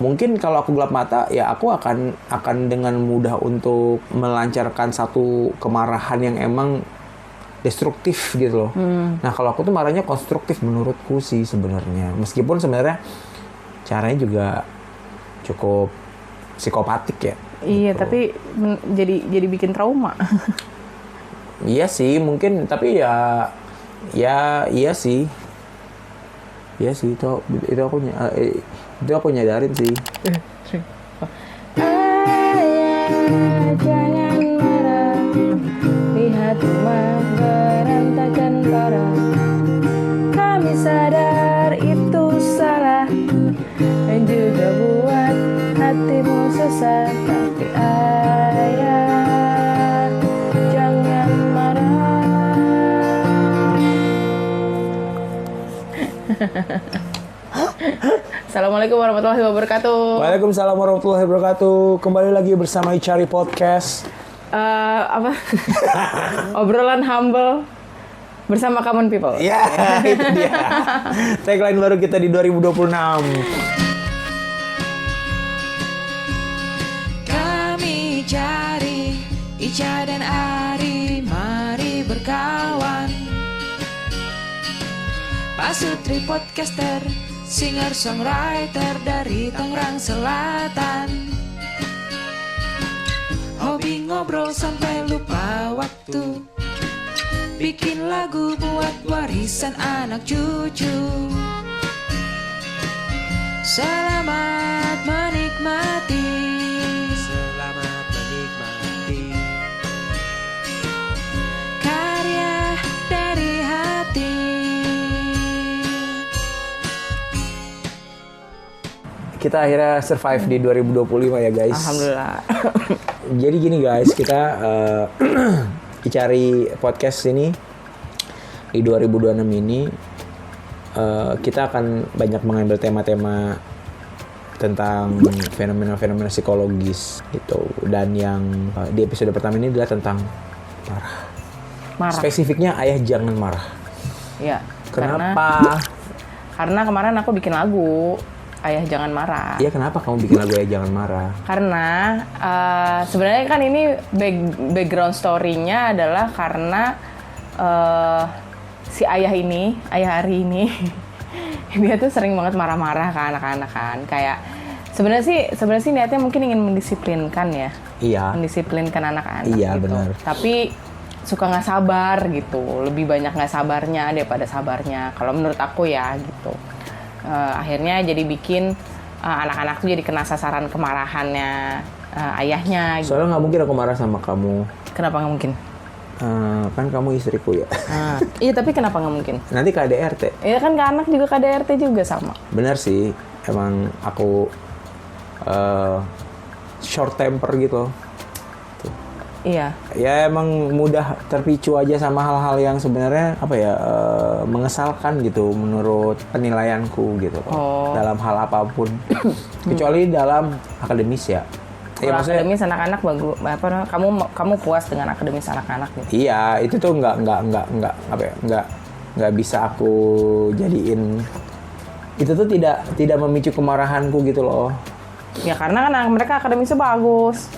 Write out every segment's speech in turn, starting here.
Mungkin kalau aku gelap mata, ya aku akan dengan mudah untuk melancarkan satu kemarahan yang emang destruktif gitu loh. Nah kalau aku tuh marahnya konstruktif menurutku sih sebenarnya. Meskipun sebenarnya caranya juga cukup psikopatik ya. Iya, gitu. tapi jadi bikin trauma. Iya sih mungkin, tapi ya iya sih. Iya sih itu aku nyadarin sih. Ayah, jangan marah, lihat rumah berantakan parah. Kami sadar itu salah dan juga buat hatimu susah, tapi ayah, jangan marah. Assalamualaikum warahmatullahi wabarakatuh. Waalaikumsalam warahmatullahi wabarakatuh. Kembali lagi bersama Icari Podcast. Obrolan humble bersama common people. Ya, itu dia. Tagline baru kita di 2026. Kami cari Ica dan Ari, mari berkawan. Pak Sutri podcaster, singer songwriter dari Tangerang Selatan. Hobi ngobrol sampai lupa waktu, bikin lagu buat warisan anak cucu. Selamat menikmati. Selamat menikmati karya dari hati. Kita akhirnya survive di 2025 ya guys. Alhamdulillah. Jadi gini guys, kita Icari Podcast ini di 2026 ini kita akan banyak mengambil tema-tema tentang fenomena-fenomena psikologis gitu. Dan yang di episode pertama ini adalah tentang marah. Spesifiknya ayah jangan marah. Iya. Kenapa? Karena kemarin aku bikin lagu Ayah Jangan Marah. Iya, kenapa kamu bikin lagu Ayah Jangan Marah? Karena sebenarnya kan ini background story-nya adalah karena si ayah Ari ini dia tuh sering banget marah-marah ke anak-anak kan. Kayak sebenarnya sih niatnya mungkin ingin mendisiplinkan ya. Iya. Mendisiplinkan anak-anak Iya, gitu. benar. Tapi suka nggak sabar gitu. Lebih banyak nggak sabarnya daripada sabarnya. Kalau menurut aku ya gitu. Akhirnya jadi bikin anak-anak tuh jadi kena sasaran kemarahannya ayahnya gitu. Soalnya nggak mungkin aku marah sama kamu. Kenapa nggak mungkin? Kan kamu istriku ya. Iya, tapi kenapa nggak mungkin? Nanti KDRT. Iya kan, ke anak juga KDRT juga sama. Bener sih, emang aku short temper gitu. Iya. Ya emang mudah terpicu aja sama hal-hal yang sebenarnya mengesalkan gitu menurut penilaianku gitu. Dalam hal apapun. Kecuali dalam akademis ya. Kalau akademis anak-anak bagus, kamu puas dengan akademis anak-anak gitu? Iya, itu tuh nggak bisa aku jadiin. Itu tuh tidak memicu kemarahanku gitu loh. Ya karena kan mereka akademisnya bagus.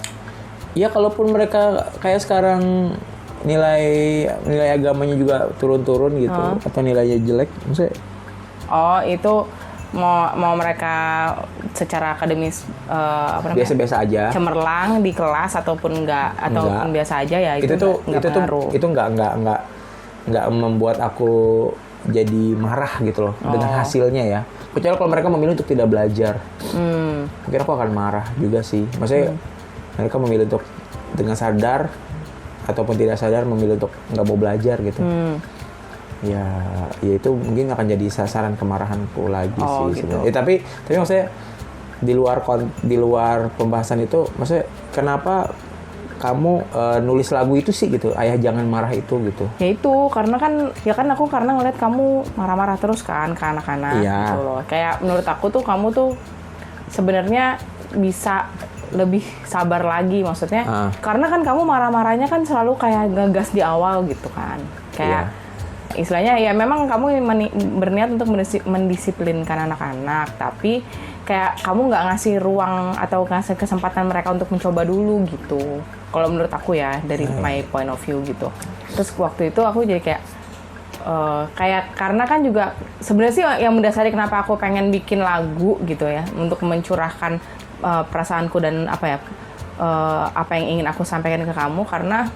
Ya kalaupun mereka kayak sekarang nilai agamanya juga turun-turun gitu atau nilainya jelek, maksudnya itu mau mereka secara akademis biasa-biasa aja, cemerlang di kelas ataupun enggak. Biasa aja ya, itu nggak membuat aku jadi marah gitu loh dengan hasilnya ya. Kecuali kalau mereka memilih untuk tidak belajar, mungkin aku akan marah juga sih. Maksudnya mereka memilih untuk dengan sadar ataupun tidak sadar memilih untuk nggak mau belajar gitu. Ya itu mungkin akan jadi sasaran kemarahanku lagi sih gitu. sebenarnya. Tapi maksudnya di luar pembahasan itu, maksudnya kenapa kamu nulis lagu itu sih gitu, Ayah Jangan Marah itu gitu? Ya itu karena aku ngeliat kamu marah-marah terus kan ke anak-anak gitu loh. Kayak menurut aku tuh kamu tuh sebenarnya bisa lebih sabar lagi, maksudnya karena kan kamu marah-marahnya kan selalu kayak ngegas di awal gitu kan, kayak istilahnya ya memang kamu berniat untuk mendisiplinkan anak-anak, tapi kayak kamu nggak ngasih ruang atau ngasih kesempatan mereka untuk mencoba dulu gitu. Kalau menurut aku ya dari my point of view gitu. Terus waktu itu aku jadi kayak karena kan juga sebenarnya sih yang mendasari kenapa aku pengen bikin lagu gitu ya untuk mencurahkan perasaanku dan apa yang ingin aku sampaikan ke kamu karena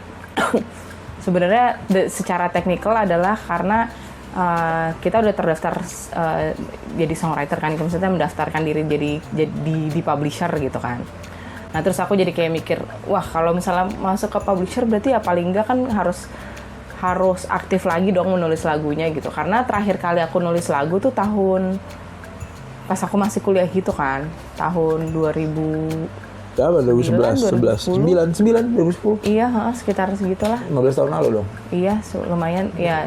sebenarnya secara teknikal adalah karena kita udah terdaftar jadi songwriter kan, maksudnya mendaftarkan diri jadi di publisher gitu kan. Nah terus aku jadi kayak mikir, wah kalau misalnya masuk ke publisher berarti ya paling enggak kan harus aktif lagi dong menulis lagunya gitu. Karena terakhir kali aku nulis lagu tuh pas aku masih kuliah gitu kan, tahun 2000 Berapa? 2011, 2010. Iya, sekitar segitulah. 15 tahun lalu dong? Iya, lumayan. Ya,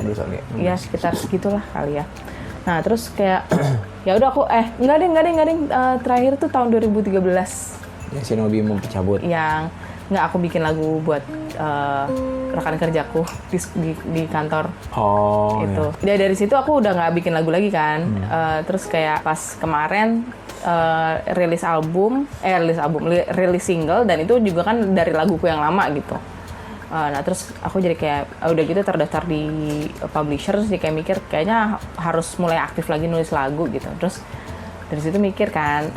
iya sekitar segitulah kali ya. Nah, terus kayak ya udah aku enggak deh. Terakhir tuh tahun 2013. Ya, Shinobi mau cabut. Yang nggak aku bikin lagu buat rekan kerjaku di kantor. Oh. Itu. Ya. Dari situ aku udah nggak bikin lagu lagi kan. Terus kayak pas kemarin rilis single dan itu juga kan dari laguku yang lama gitu. Nah terus aku jadi kayak udah gitu terdaftar di publisher, jadi kayak mikir kayaknya harus mulai aktif lagi nulis lagu gitu. Terus dari situ mikir kan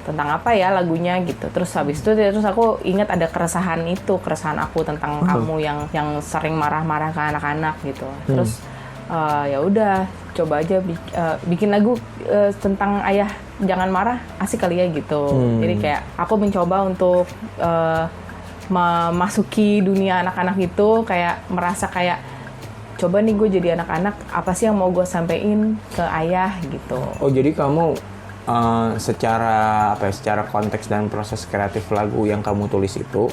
tentang apa ya lagunya gitu. Terus habis itu aku ingat ada keresahan aku tentang kamu yang sering marah-marah ke anak-anak gitu. Terus ya udah coba aja bikin lagu tentang ayah jangan marah, asik kali ya gitu. Jadi kayak aku mencoba untuk memasuki dunia anak-anak itu, kayak merasa kayak coba nih gue jadi anak-anak, apa sih yang mau gue sampein ke ayah gitu. Oh jadi kamu secara konteks dan proses kreatif lagu yang kamu tulis itu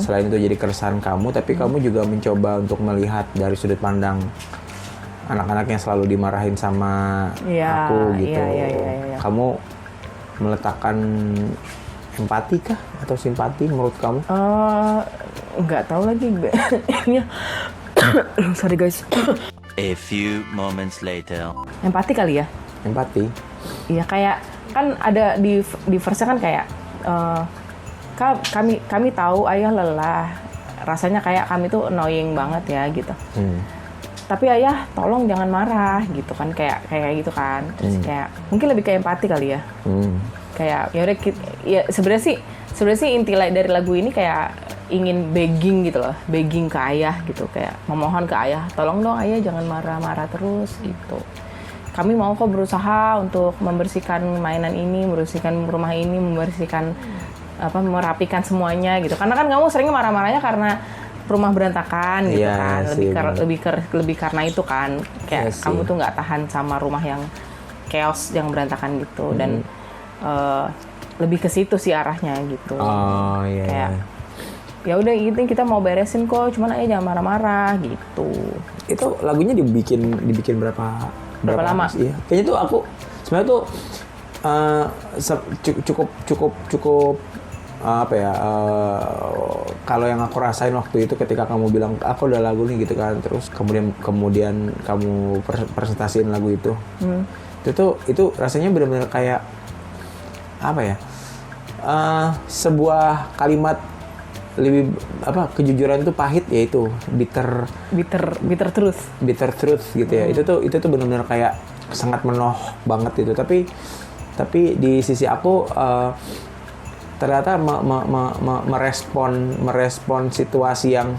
selain itu jadi keresahan kamu, tapi kamu juga mencoba untuk melihat dari sudut pandang anak-anak yang selalu dimarahin sama aku gitu. Iya. Kamu meletakkan empati kah atau simpati menurut kamu? Nggak tahu lagi. Sorry guys. A few moments later. Empati kali ya? Empati. Iya kayak kan ada di verse kan kayak kami tahu ayah lelah, rasanya kayak kami tuh annoying banget ya gitu. Tapi ayah tolong jangan marah gitu kan, kayak gitu kan. Terus kayak mungkin lebih kayak empati kali ya. Kayak ya udah ya sebenarnya sih inti dari lagu ini kayak ingin begging gitu loh, begging ke ayah gitu, kayak memohon ke ayah, tolong dong ayah jangan marah-marah terus gitu. Kami mau kok berusaha untuk membersihkan mainan ini, membersihkan rumah ini, merapikan semuanya gitu. Karena kan kamu seringnya marah-marahnya karena rumah berantakan gitu kan, lebih karena itu kan, kayak kamu tuh nggak tahan sama rumah yang chaos, yang berantakan gitu, dan lebih ke situ sih arahnya gitu. Kayak ya udah gitu kita mau beresin kok, cuman aja jangan marah-marah gitu. Itu lagunya dibikin berapa lama sih? Iya. Kayaknya tuh aku sebenarnya tuh cukup kalau yang aku rasain waktu itu ketika kamu bilang aku udah lagu nih gitu kan, terus kemudian kamu presentasiin lagu itu, itu rasanya benar-benar kayak sebuah kalimat lebih kejujuran itu pahit, yaitu bitter truth gitu ya. Itu tuh benar-benar kayak sangat menoh banget itu, tapi di sisi aku ternyata merespon situasi yang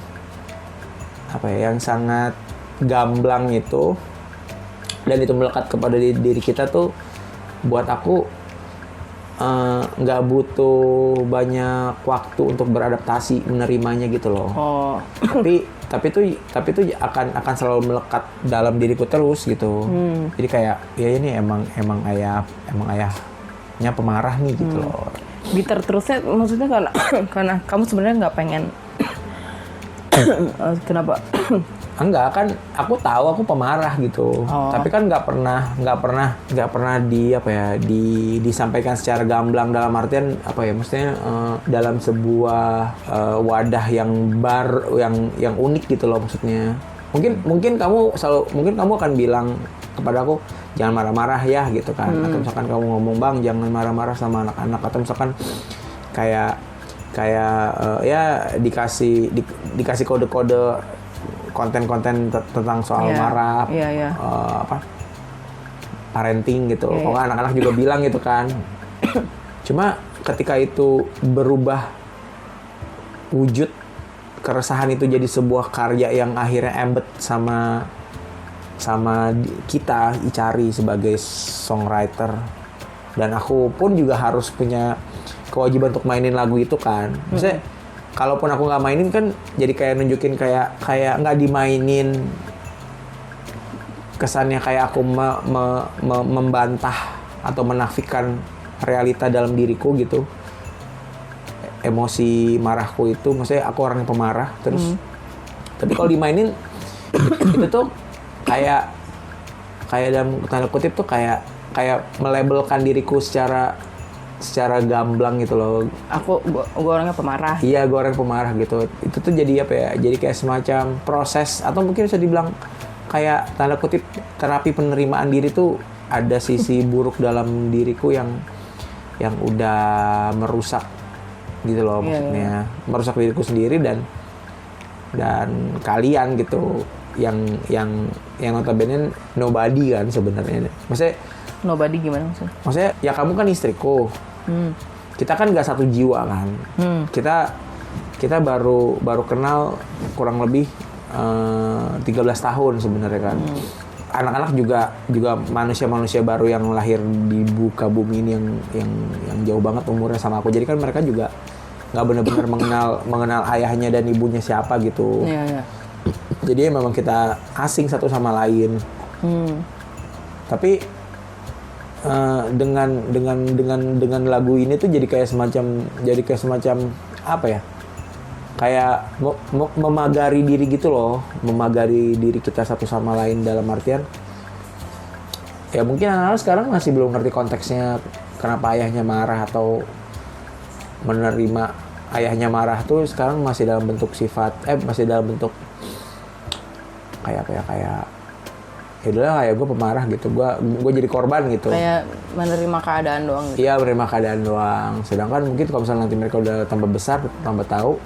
yang sangat gamblang itu, dan itu melekat kepada diri kita tuh, buat aku nggak butuh banyak waktu untuk beradaptasi menerimanya gitu loh. Tapi itu akan selalu melekat dalam diriku terus gitu. Jadi kayak ya ini emang ayahnya pemarah nih gitu loh. Bitter terusnya maksudnya karena kamu sebenarnya nggak pengen kenapa? Enggak, kan aku tahu aku pemarah gitu. Tapi kan nggak pernah disampaikan secara gamblang, dalam artian maksudnya dalam sebuah wadah yang unik gitu loh maksudnya. Mungkin kamu akan bilang kepada aku, jangan marah-marah ya gitu kan. Atau misalkan kamu ngomong bang jangan marah-marah sama anak-anak, atau misalkan kayak ya dikasih kode-kode konten-konten tentang soal marah, parenting gitu. Kalau anak-anak juga bilang gitu kan. Cuma ketika itu berubah wujud, keresahan itu jadi sebuah karya yang akhirnya embed sama kita Icari sebagai songwriter, dan aku pun juga harus punya kewajiban untuk mainin lagu itu kan. Maksudnya kalaupun aku nggak mainin kan jadi kayak nunjukin kayak nggak dimainin, kesannya kayak aku membantah atau menafikan realita dalam diriku gitu. Emosi marahku itu, maksudnya aku orang yang pemarah terus. Tapi kalau dimainin itu tuh kayak dalam tanda kutip tuh kayak melabelkan diriku secara gamblang gitu loh. Gue orangnya pemarah. Iya, gue orang pemarah gitu. Itu tuh jadi apa ya? Jadi kayak semacam proses, atau mungkin bisa dibilang kayak tanda kutip terapi penerimaan diri tuh. Ada sisi buruk dalam diriku yang udah merusak gitu loh, maksudnya merusak diriku sendiri dan kalian gitu yang notabene nobody kan sebenarnya. Maksudnya nobody gimana maksudnya? Maksudnya ya kamu kan istriku. Kita kan nggak satu jiwa kan. Kita baru kenal kurang lebih 13 tahun sebenarnya kan. Anak-anak juga manusia baru yang lahir di muka bumi ini yang jauh banget umurnya sama aku. Jadi kan mereka juga nggak benar-benar mengenal ayahnya dan ibunya siapa gitu. Jadi memang kita asing satu sama lain. Tapi dengan lagu ini tuh jadi kayak semacam apa ya? Kayak memagari diri gitu loh, memagari diri kita satu sama lain dalam artian ya mungkin anak-anak sekarang masih belum ngerti konteksnya kenapa ayahnya marah atau menerima ayahnya marah tuh sekarang masih dalam bentuk masih dalam bentuk kayak ya udahlah kayak gue pemarah gitu, gue jadi korban gitu, kayak menerima keadaan doang gitu. Iya, menerima keadaan doang. Sedangkan mungkin kalau misalnya nanti mereka udah tambah besar, tambah tahu,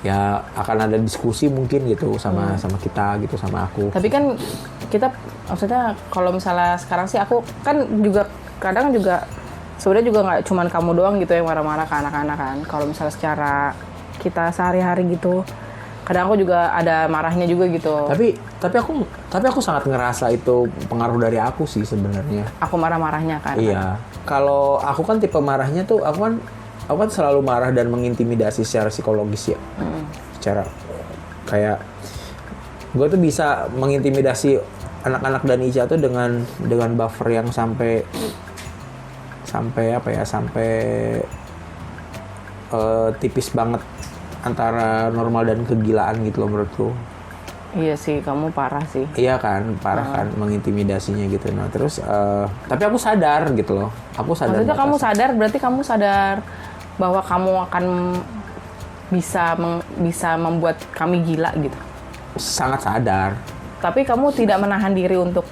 ya akan ada diskusi mungkin gitu sama kita gitu, sama aku. Tapi kan kita maksudnya kalau misalnya sekarang sih aku kan juga kadang juga sebenarnya juga nggak cuman kamu doang gitu yang marah-marah ke anak-anak kan. Kalau misalnya secara kita sehari-hari gitu, kadang aku juga ada marahnya juga gitu. Tapi aku sangat ngerasa itu pengaruh dari aku sih sebenarnya. Aku marah-marahnya kan. Iya. Kalau aku kan tipe marahnya tuh aku kan selalu marah dan mengintimidasi secara psikologis ya. Secara kayak gue tuh bisa mengintimidasi anak-anak dan Ica tuh dengan buffer yang sampai tipis banget antara normal dan kegilaan gitu loh menurutku. Iya sih, kamu parah sih. Iya kan, parah kan mengintimidasinya gitu. Nah terus, tapi aku sadar gitu loh. Aku sadar. Maksudnya kamu sadar, berarti kamu sadar bahwa kamu akan bisa membuat kami gila gitu. Sangat sadar. Tapi kamu tidak menahan diri untuk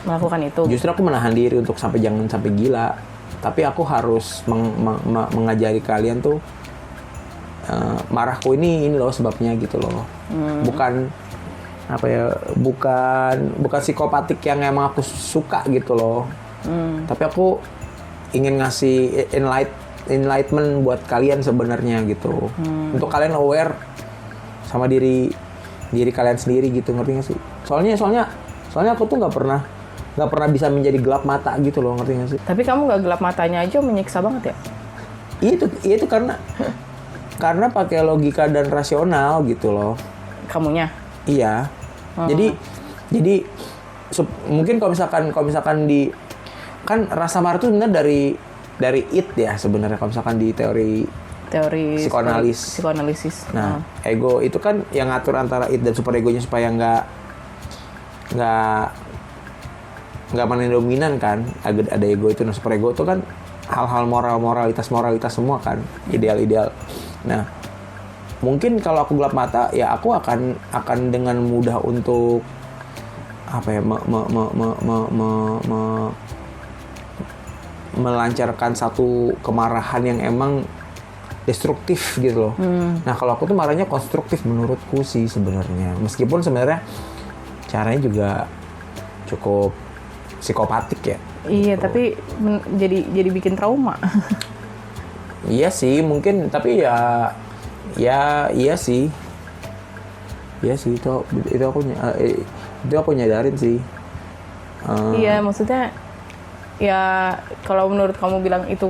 melakukan itu. Justru aku menahan diri untuk jangan sampai gila. Tapi aku harus mengajari kalian tuh marahku ini loh sebabnya gitu loh. Bukan apa ya, bukan psikopatik yang emang aku suka gitu loh. Tapi aku ingin ngasih enlightenment buat kalian sebenarnya gitu. Untuk kalian aware sama diri kalian sendiri gitu, ngerti nggak sih? Soalnya aku tuh nggak pernah bisa menjadi gelap mata gitu loh, ngerti nggak sih? Tapi kamu nggak gelap matanya aja menyiksa banget ya? Itu karena pakai logika dan rasional gitu loh. Kamunya? Iya. Jadi mungkin kalau misalkan kan rasa marah itu sebenarnya dari it ya sebenarnya, kalau misalkan di teori psikoanalisis. Nah, ego itu kan yang ngatur antara it dan super egonya supaya nggak mana dominan kan. Ada ego itu, nah super ego itu kan hal-hal moralitas semua kan, ideal. Nah, mungkin kalau aku gelap mata ya aku akan dengan mudah untuk apa ya melancarkan satu kemarahan yang emang destruktif gitu loh. Nah kalau aku tuh marahnya konstruktif menurutku sih sebenarnya, meskipun sebenarnya caranya juga cukup psikopatik ya. Iya, gitu. tapi jadi bikin trauma. Iya sih mungkin, tapi iya sih itu aku nyadarin sih. Iya, maksudnya ya kalau menurut kamu bilang itu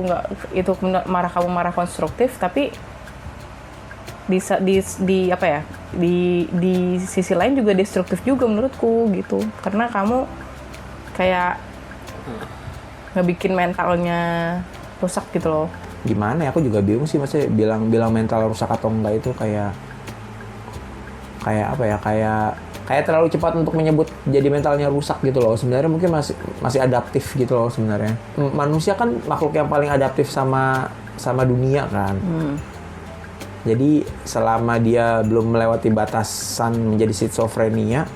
marah konstruktif, tapi di apa ya, di sisi lain juga destruktif juga menurutku gitu, karena kamu kayak ngebikin mentalnya rusak gitu loh. Gimana ya, aku juga bingung sih maksudnya bilang mental rusak atau enggak, itu kayak apa ya, kayak terlalu cepat untuk menyebut jadi mentalnya rusak gitu loh. Sebenarnya mungkin masih adaptif gitu loh sebenarnya. Manusia kan makhluk yang paling adaptif sama dunia kan. Jadi selama dia belum melewati batasan menjadi schizophrenia,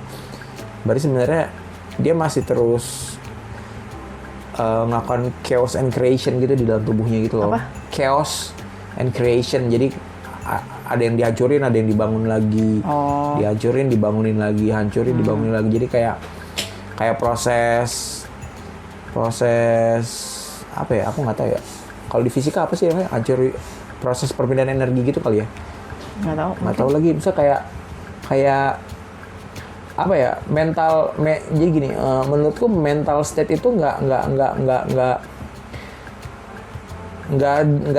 berarti sebenarnya dia masih terus melakukan chaos and creation gitu di dalam tubuhnya gitu loh. Apa? Chaos and creation. Jadi ada yang dihancurin, ada yang dibangun lagi. Dihancurin, dibangunin lagi, hancurin, dibangunin lagi. Jadi kayak proses apa ya? Aku nggak tahu ya. Kalau di fisika apa sih namanya? Proses perpindahan energi gitu kali ya? Nggak tahu lagi. Bisa kayak apa ya, jadi gini, menurutku mental state itu nggak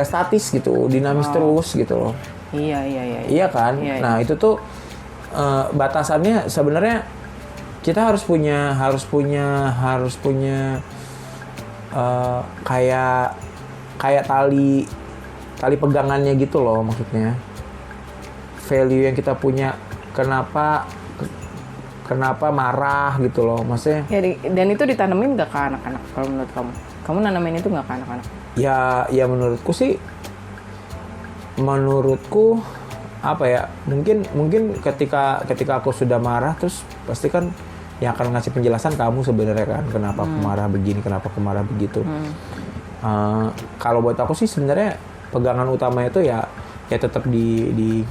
statis gitu, dinamis terus gitu loh. Iya kan? Iya. Nah itu tuh batasannya sebenarnya kita harus punya kayak tali pegangannya gitu loh, maksudnya value yang kita punya, kenapa marah gitu loh, maksudnya. Ya, dan itu ditanemin nggak ke anak-anak kalau menurut kamu? Kamu nanamin itu nggak ke anak-anak? Ya menurutku apa ya, mungkin ketika aku sudah marah, terus pasti kan yang akan ngasih penjelasan kamu sebenarnya kan, kenapa aku marah begini, kenapa aku marah begitu. Kalau buat aku sih sebenarnya pegangan utamanya itu ya tetap di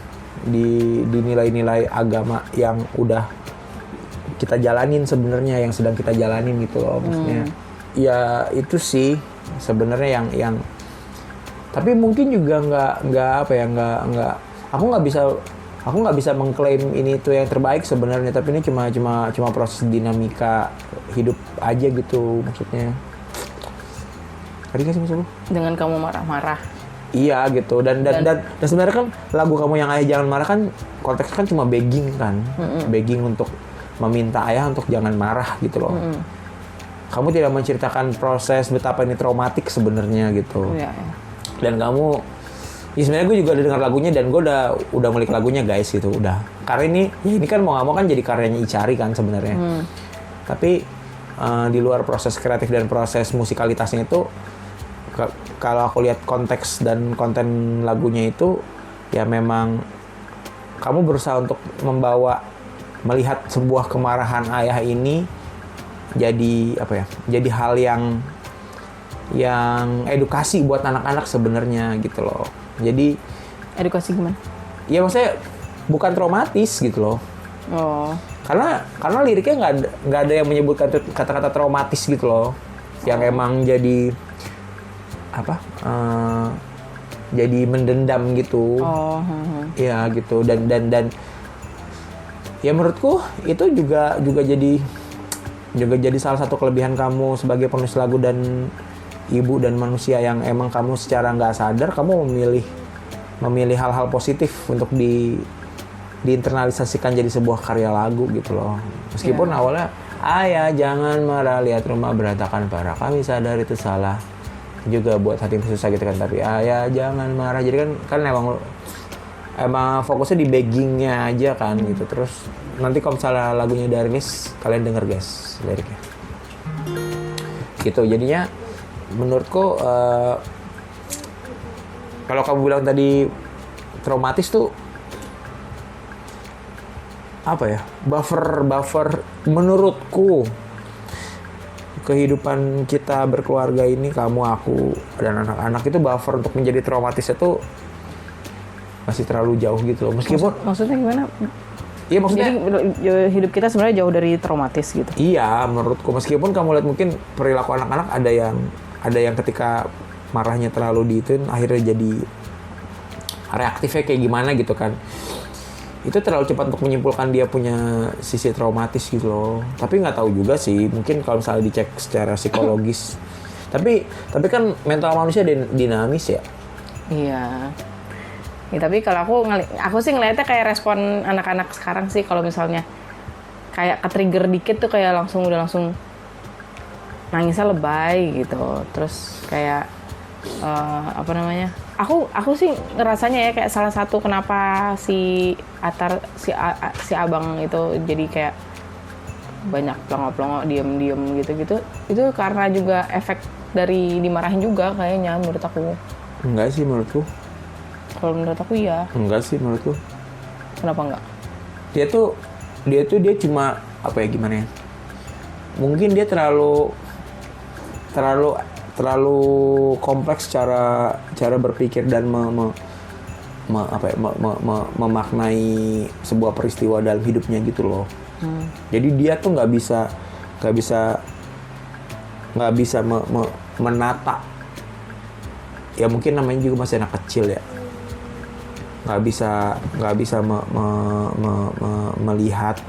nilai-nilai agama yang udah kita jalanin sebenarnya, yang sedang kita jalanin gitu loh, maksudnya. Ya itu sih sebenarnya yang tapi mungkin juga nggak aku nggak bisa mengklaim ini itu yang terbaik sebenarnya, tapi ini cuma proses dinamika hidup aja gitu, maksudnya. Tadi nggak sih maksud lu? Dengan kamu marah-marah. Iya gitu, dan sebenarnya kan lagu Kamu Yang Ayah Jangan Marah kan konteksnya kan cuma begging kan, begging untuk meminta ayah untuk jangan marah gitu loh. Kamu tidak menceritakan proses betapa ini traumatik sebenarnya gitu. Iya. Dan kamu, ya sebenarnya gue juga udah dengar lagunya dan gue udah ngulik lagunya guys gitu, udah. Karena ini kan mau nggak mau kan jadi karyanya Icari kan sebenarnya. Tapi di luar proses kreatif dan proses musikalitasnya itu, kalau aku lihat konteks dan konten lagunya itu, ya memang kamu berusaha untuk melihat sebuah kemarahan ayah ini jadi apa ya? Jadi hal yang edukasi buat anak-anak sebenarnya gitu loh. Jadi Edukasi gimana? ya maksudnya bukan traumatis gitu loh. Karena liriknya nggak ada yang menyebutkan kata-kata traumatis gitu loh. Yang emang jadi apa? Jadi mendendam gitu. Ya gitu, dan ya menurutku itu juga jadi salah satu kelebihan kamu sebagai penulis lagu dan ibu dan manusia, yang emang kamu secara nggak sadar kamu memilih hal-hal positif untuk diinternalisasikan jadi sebuah karya lagu gitu loh. Meskipun awalnya ayah jangan marah, lihat rumah berantakan parah, kami sadar itu salah juga buat hati susah gitu kan, tapi ayah jangan marah. Jadi kan emang fokusnya di beggingnya aja kan gitu. Terus nanti kalau misalnya lagunya udah rilis, kalian denger guys liriknya gitu. Jadinya menurutku kalau kamu bilang tadi traumatis tuh, apa ya, buffer menurutku kehidupan kita berkeluarga ini, kamu, aku, dan anak-anak itu buffer untuk menjadi traumatis itu masih terlalu jauh gitu loh. Meskipun maksudnya gimana? Iya maksudnya Jadi hidup kita sebenarnya jauh dari traumatis gitu. iya menurutku, meskipun kamu lihat mungkin perilaku anak-anak ada yang ketika marahnya terlalu diituin akhirnya jadi reaktifnya kayak gimana gitu kan. Itu terlalu cepat untuk menyimpulkan dia punya sisi traumatis gitu loh. Tapi nggak tahu juga sih, mungkin kalau misalnya dicek secara psikologis. Tapi kan mental manusia dinamis ya. Iya. Ya, tapi kalau aku sih ngeliatnya kayak respon anak-anak sekarang sih, kalau misalnya kayak ke-trigger dikit tuh kayak langsung nangisnya lebay gitu. Terus kayak apa namanya? Aku sih ngerasanya ya kayak salah satu kenapa si Atar si abang itu jadi kayak banyak plongo-plongo, diem gitu-gitu. Itu karena juga efek dari dimarahin juga kayaknya menurut aku. Enggak sih menurutku. Kalau menurut aku iya. Enggak sih menurutku. Kenapa enggak? Dia cuma apa ya, gimana ya? Mungkin dia terlalu kompleks cara berpikir dan memaknai sebuah peristiwa dalam hidupnya gitu loh. Jadi dia tuh nggak bisa menata. Ya mungkin namanya juga masih anak kecil ya. Nggak bisa melihat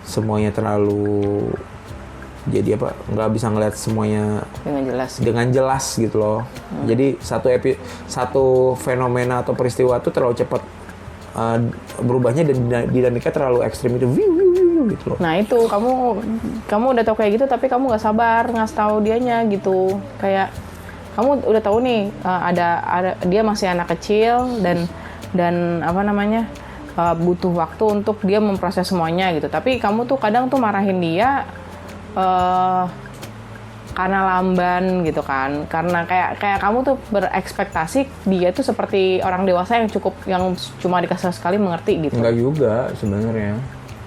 semuanya terlalu. Jadi nggak bisa ngeliat semuanya dengan jelas gitu loh. Jadi satu fenomena atau peristiwa itu terlalu cepat berubahnya dan dinamika terlalu ekstrim itu gitu loh. Nah itu kamu udah tahu kayak gitu tapi kamu nggak sabar ngasih tahu dianya gitu. Kayak kamu udah tahu nih ada dia masih anak kecil dan apa namanya butuh waktu untuk dia memproses semuanya gitu. Tapi kamu tuh kadang tuh marahin dia karena lamban gitu kan, karena kayak kamu tuh berekspektasi dia tuh seperti orang dewasa yang cuma dikasih sekali mengerti gitu. Enggak juga sebenarnya.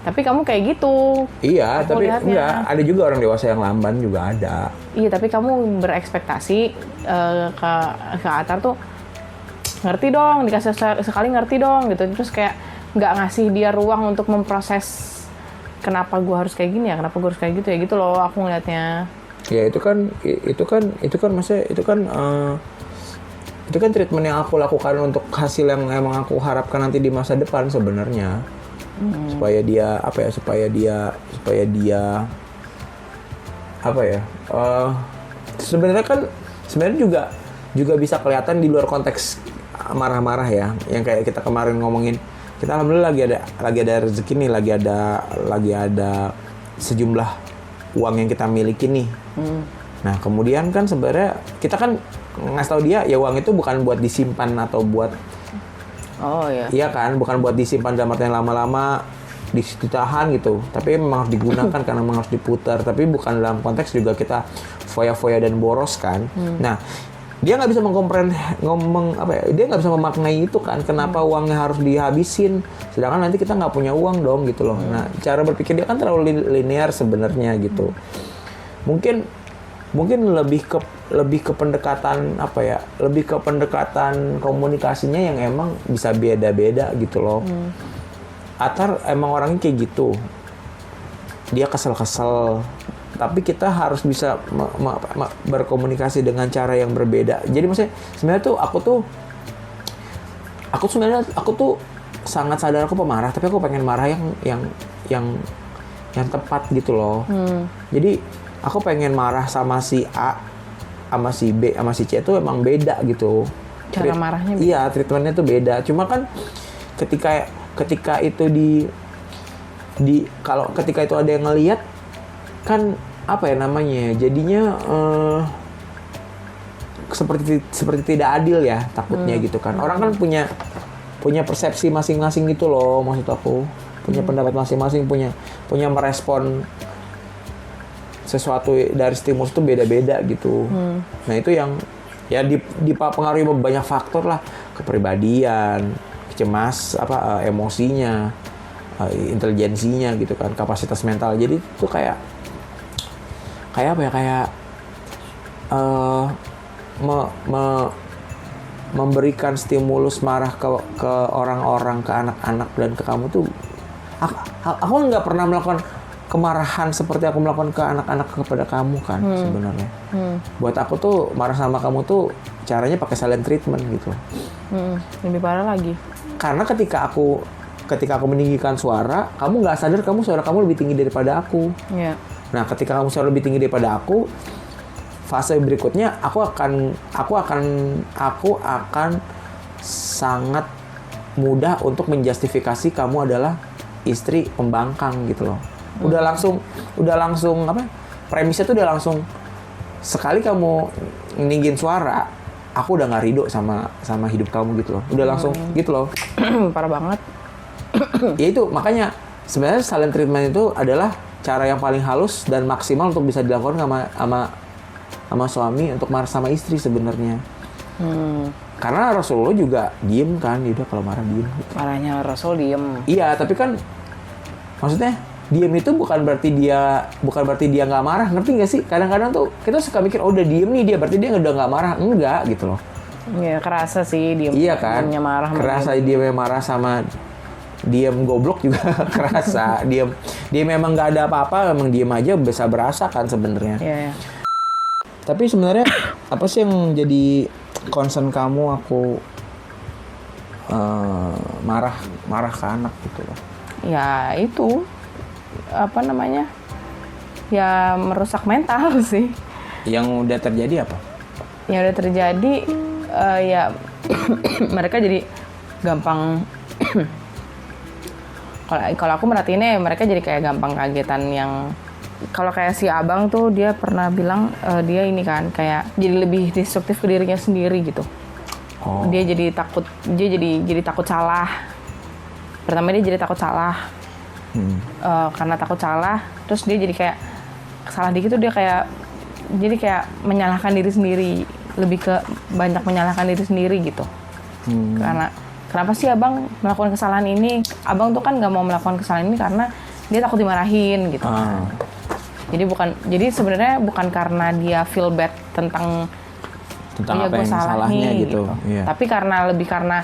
Tapi kamu kayak gitu. Iya, tapi lihatnya. enggak, ada juga orang dewasa yang lamban juga ada. Iya, tapi kamu berekspektasi ke Atar tuh ngerti dong, dikasih sekali ngerti dong gitu. Terus kayak nggak ngasih dia ruang untuk memproses kenapa gue harus kayak gini ya, kenapa gue harus kayak gitu ya gitu loh aku ngeliatnya. Ya itu kan maksudnya itu kan treatment yang aku lakukan untuk hasil yang emang aku harapkan nanti di masa depan sebenarnya. Supaya dia sebenarnya juga bisa kelihatan di luar konteks marah-marah ya, yang kayak kita kemarin ngomongin. Kita alhamdulillah lagi ada rezeki nih, lagi ada sejumlah uang yang kita miliki nih. Nah kemudian kan sebenarnya kita kan ngasih tahu dia ya uang itu bukan buat disimpan atau buat iya kan, bukan buat disimpan dalam artian lama-lama ditahan gitu, tapi memang harus digunakan karena memang harus diputar, tapi bukan dalam konteks juga kita foya-foya dan boros kan. Nah dia nggak bisa dia nggak bisa memaknai itu kan, kenapa uangnya harus dihabisin sedangkan nanti kita nggak punya uang dong gitu loh. Nah cara berpikir dia kan terlalu linear sebenarnya gitu. Mungkin lebih ke pendekatan lebih ke pendekatan komunikasinya yang emang bisa beda-beda gitu loh. Atar emang orangnya kayak gitu, dia kesel-kesel. Tapi kita harus bisa berkomunikasi dengan cara yang berbeda. Jadi maksudnya sebenarnya tuh aku tuh sangat sadar aku pemarah, tapi aku pengen marah yang tepat gitu loh. Jadi aku pengen marah sama si A, sama si B, sama si C itu emang beda gitu. Cara marahnya beda. Iya, treatmentnya tuh beda. Cuma kan ketika itu ketika itu ada yang ngelihat kan jadinya seperti tidak adil ya takutnya gitu kan. Orang kan punya persepsi masing-masing gitu loh, maksud aku punya pendapat masing-masing, punya merespon sesuatu dari stimulus itu beda-beda gitu. Nah itu yang ya dipengaruhi banyak faktor lah, kepribadian, emosinya, intelijensinya gitu kan, kapasitas mental. Jadi itu kayak apa ya, kayak memberikan stimulus marah ke orang-orang, ke anak-anak dan ke kamu tuh. Aku nggak pernah melakukan kemarahan seperti aku melakukan ke anak-anak kepada kamu kan sebenarnya. Buat aku tuh marah sama kamu tuh caranya pakai silent treatment gitu. Lebih parah lagi. Karena ketika aku meninggikan suara, kamu nggak sadar suara kamu lebih tinggi daripada aku. Iya. Nah, ketika kamu suara lebih tinggi daripada aku, fase berikutnya aku akan sangat mudah untuk menjustifikasi kamu adalah istri pembangkang gitu loh. Udah langsung apa? Premisnya tuh udah langsung, sekali kamu ninggin suara, aku udah nggak ridho sama hidup kamu gitu loh. Udah langsung gitu loh. Parah banget. Ya itu makanya sebenarnya silent treatment itu adalah cara yang paling halus dan maksimal untuk bisa dilakukan sama suami untuk marah sama istri sebenarnya. Karena Rasulullah juga diem kan, dia kalau marah diem. Marahnya Rasul diem. Iya, tapi kan maksudnya diem itu bukan berarti dia nggak marah, ngerti nggak sih? Kadang-kadang tuh kita suka mikir, oh udah diem nih dia, berarti dia udah nggak marah. Enggak gitu loh. Iya, kerasa sih diem. Iya kan? Diemnya marah. Kerasa dia marah sama diem goblok juga kerasa. Dia memang nggak ada apa-apa, memang diem aja bisa berasa kan sebenarnya. Iya. Tapi sebenarnya apa sih yang jadi concern kamu aku marah ke anak gitu loh? Ya itu apa namanya? Ya merusak mental sih. Yang udah terjadi apa? Yang udah terjadi ya mereka jadi gampang. Kalau aku merhatiinnya mereka jadi kayak gampang kagetan yang kalau kayak si abang tuh dia pernah bilang dia ini kan kayak jadi lebih destruktif ke dirinya sendiri gitu. Oh. Dia jadi takut salah. Pertama dia jadi takut salah. Karena takut salah, terus dia jadi kayak salah dikit tuh dia kayak jadi kayak menyalahkan diri sendiri, lebih ke banyak menyalahkan diri sendiri gitu. Karena kenapa sih abang melakukan kesalahan ini? Abang tuh kan nggak mau melakukan kesalahan ini karena dia takut dimarahin gitu. Jadi sebenarnya bukan karena dia feel bad tentang apa yang salahnya gitu. Iya. Tapi lebih karena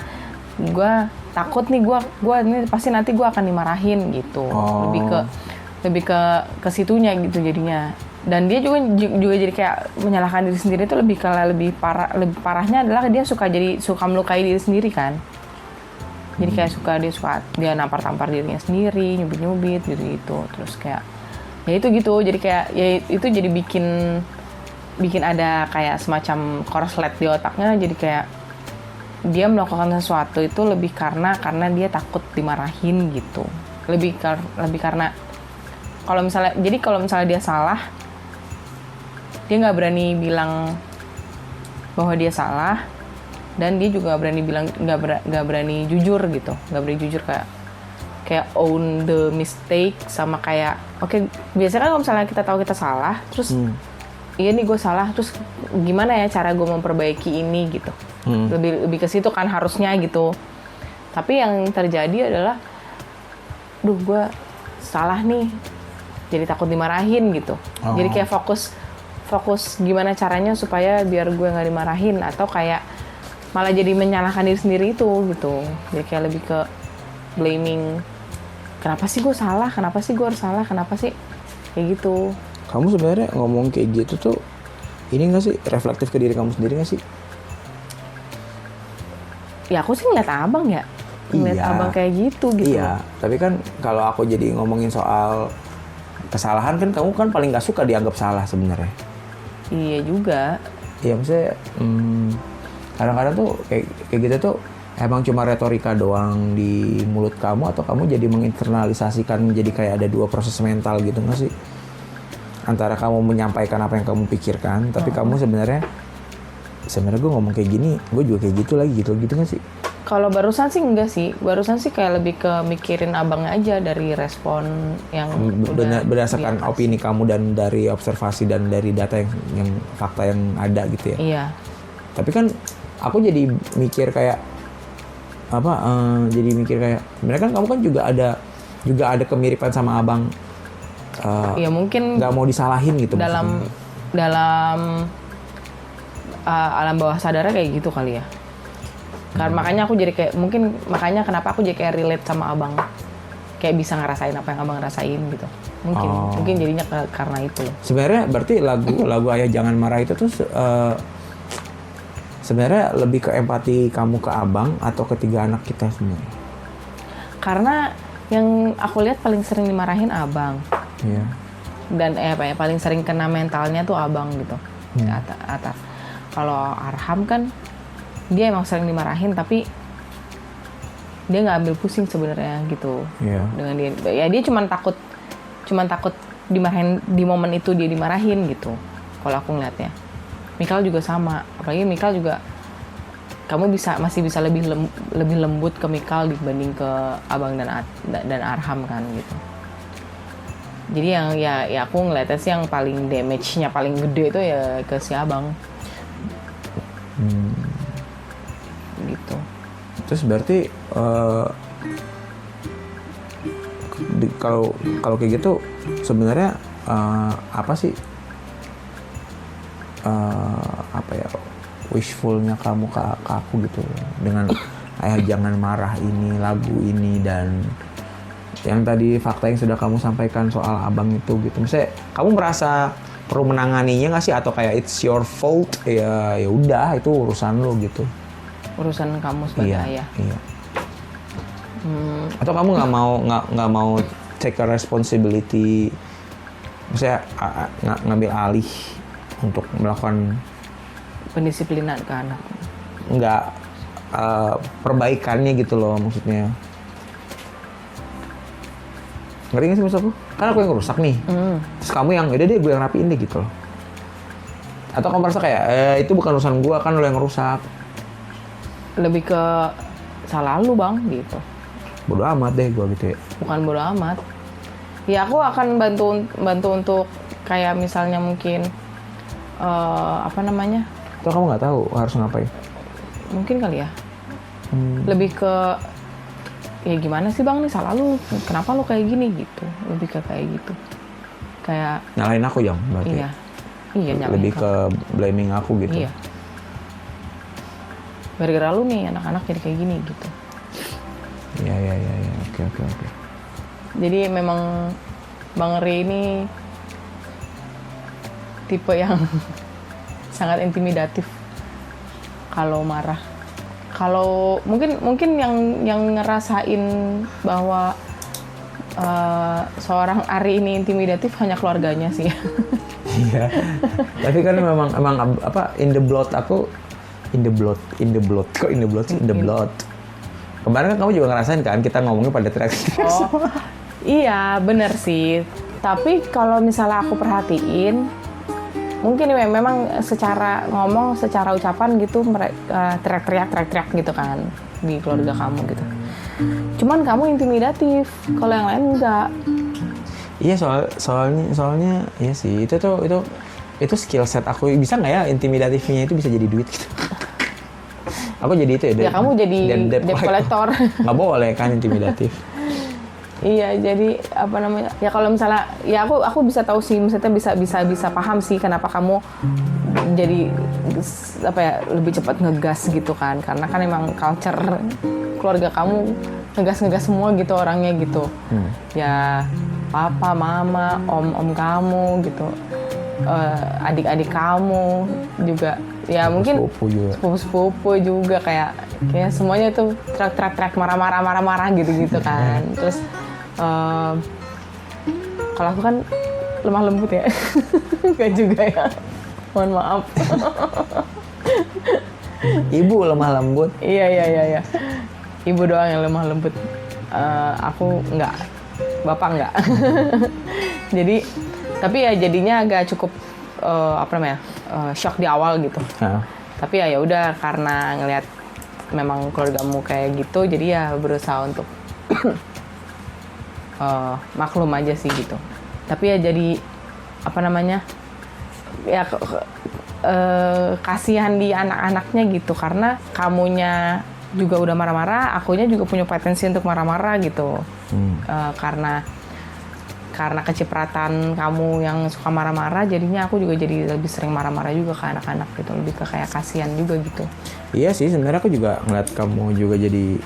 gue takut nih gue ini pasti nanti gue akan dimarahin gitu. Lebih ke situnya gitu jadinya. Dan dia juga jadi kayak menyalahkan diri sendiri itu lebih parahnya adalah dia suka melukai diri sendiri kan. Jadi kayak dia nampar-tampar dirinya sendiri, nyubit-nyubit gitu. Terus kayak ya itu gitu. Jadi kayak ya itu jadi bikin ada kayak semacam korslet di otaknya. Jadi kayak dia melakukan sesuatu itu lebih karena dia takut dimarahin gitu. Lebih karena kalau misalnya dia salah, dia nggak berani bilang bahwa dia salah, dan dia juga berani bilang nggak berani jujur gitu, nggak berani jujur kayak own the mistake sama kayak oke, biasanya kan kalau misalnya kita tahu kita salah, terus iya nih gue salah, terus gimana ya cara gue memperbaiki ini gitu, lebih ke situ kan harusnya gitu. Tapi yang terjadi adalah, duh gue salah nih, jadi takut dimarahin gitu. Jadi kayak fokus gimana caranya supaya biar gue nggak dimarahin, atau kayak malah jadi menyalahkan diri sendiri itu gitu. Jadi kayak lebih ke blaming, kenapa sih gue salah, kenapa sih gue harus salah, kenapa sih kayak gitu. Kamu sebenarnya ngomong kayak gitu tuh ini nggak sih reflektif ke diri kamu sendiri nggak sih? Ya aku sih ngeliat abang ya, ngeliat abang kayak gitu. Iya, tapi kan kalau aku jadi ngomongin soal kesalahan kan kamu kan paling nggak suka dianggap salah sebenarnya. Iya juga. Iya, maksudnya kadang-kadang tuh kayak gitu tuh emang cuma retorika doang di mulut kamu, atau kamu jadi menginternalisasikan, jadi kayak ada dua proses mental gitu nggak sih? Antara kamu menyampaikan apa yang kamu pikirkan, tapi kamu sebenarnya gue ngomong kayak gini, gue juga kayak gitu lagi gitu nggak sih? Kalau barusan sih enggak sih, barusan sih kayak lebih ke mikirin abang aja dari respon yang berdasarkan opini kamu dan dari observasi dan dari data yang fakta yang ada gitu ya. Iya. Tapi kan aku jadi mikir kayak sebenarnya kan kamu kan juga juga ada kemiripan sama abang. Ya mungkin Nggak mau disalahin gitu. dalam alam bawah sadarnya kayak gitu kali ya. Karena makanya aku jadi kayak makanya kenapa aku jadi kayak relate sama abang. Kayak bisa ngerasain apa yang abang rasain gitu. Mungkin jadinya karena itu. Sebenarnya berarti lagu Ayah Jangan Marah itu tuh sebenarnya lebih ke empati kamu ke abang atau ketiga anak kita sebenarnya? Karena yang aku lihat paling sering dimarahin abang. Iya. Dan paling sering kena mentalnya tuh abang gitu. Atas. Kalau Arham kan dia emang sering dimarahin tapi dia nggak ambil pusing sebenarnya gitu. Iya. Dengan dia ya dia cuman takut dimarahin di momen itu, dia dimarahin gitu. Kalau aku ngeliatnya. Mikal juga sama, apalagi Mikal juga kamu masih bisa lebih lembut ke Mikal dibanding ke abang dan Arham kan gitu. Jadi yang ya aku ngeliatnya sih yang paling damage-nya paling gede itu ya ke si abang. Gitu. Terus berarti kalau kayak gitu sebenarnya apa sih wishfulnya kamu ke aku gitu dengan Ayah Jangan Marah ini, lagu ini, dan yang tadi fakta yang sudah kamu sampaikan soal abang itu gitu. Misalnya kamu merasa perlu menanganinya nggak sih, atau kayak it's your fault, ya udah itu urusan lo gitu. Urusan kamu sebagai ayah. Iya. Atau kamu nggak mau take a responsibility, misalnya ngambil alih untuk melakukan pendisiplinan ke anak. Nggak perbaikannya gitu loh maksudnya. Ngerti nggak sih maksud aku? Kan aku yang rusak nih. Terus kamu yang udah deh gue yang rapiin deh gitu loh. Atau kamu merasa kayak itu bukan urusan gue, kan lo yang rusak. Lebih ke salah lu bang gitu. Bodo amat deh gue gitu ya. Bukan bodo amat. Ya aku akan bantu untuk kayak misalnya mungkin Atau kamu nggak tahu harus ngapain? Mungkin kali ya. Lebih ke ya gimana sih bang nih salah lu, kenapa lu kayak gini gitu. Lebih ke kayak gitu. Kayak nyalain aku yang berarti. Iya nyalain. Lebih ke blaming aku gitu. Iya. Gara-gara lu nih anak-anak jadi kayak gini gitu. Iya. Oke. Jadi memang Bang Ri ini tipe yang sangat intimidatif kalau marah. Kalau mungkin yang ngerasain bahwa seorang Ari ini intimidatif hanya keluarganya sih. Iya. Tapi kan memang in the blood. Kemarin kan kamu juga ngerasain kan kita ngomongnya pada teriak-teriak. Oh, iya bener sih. Tapi kalau misalnya aku perhatiin, mungkin memang secara ngomong, secara ucapan gitu teriak-teriak gitu kan di keluarga kamu gitu. Cuman kamu intimidatif, kalau yang lain enggak. Iya soalnya iya sih itu skill set aku. Bisa nggak ya intimidatifnya itu bisa jadi duit gitu? Aku jadi itu ya. Ya kamu jadi debt collector. Nggak boleh kan intimidatif. Iya, jadi ya kalau misalnya ya aku bisa tahu sih, maksudnya bisa paham sih kenapa kamu jadi lebih cepat ngegas gitu kan, karena kan emang culture keluarga kamu ngegas semua gitu orangnya gitu. Ya papa, mama, om kamu gitu, adik-adik kamu juga. Ya mungkin sepupu juga kayak semuanya tuh teriak marah gitu kan. Terus kalau aku kan lemah lembut ya. Gak juga ya, mohon maaf. Ibu lemah lembut. Iya. Ibu doang yang lemah lembut. Aku enggak, bapak enggak. Jadi tapi ya jadinya agak cukup shock di awal gitu. Tapi ya udah, karena ngelihat memang keluargamu kayak gitu, jadi ya berusaha untuk maklum aja sih gitu. Tapi ya jadi kasihan di anak-anaknya gitu, karena kamunya juga udah marah-marah, akunya juga punya potensi untuk marah-marah gitu. Karena kecipratan kamu yang suka marah-marah, jadinya aku juga jadi lebih sering marah-marah juga ke anak-anak gitu, lebih ke kayak kasihan juga gitu. Iya sih, sebenarnya aku juga ngeliat kamu juga jadi.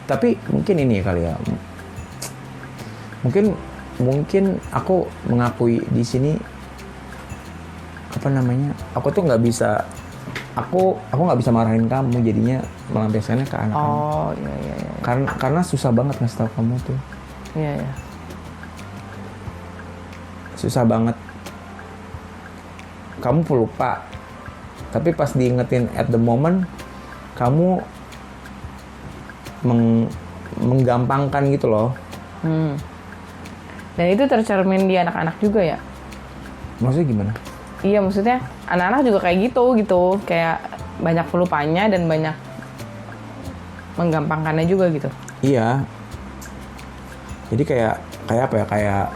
Tapi mungkin ini kali ya. Mungkin aku mengakui di sini apa namanya? Aku tuh nggak bisa. Aku nggak bisa marahin kamu, jadinya melampiaskannya ke anak-anak. Oh iya. Karena susah banget ngasih tahu kamu tuh. Iya. Susah banget. Kamu pelupa. Tapi pas diingetin at the moment, kamu menggampangkan gitu loh. Dan itu tercermin di anak-anak juga ya? Maksudnya gimana? Iya, maksudnya anak-anak juga kayak gitu. Kayak banyak pelupanya dan banyak menggampangkannya juga gitu. Iya. Jadi kayak apa ya?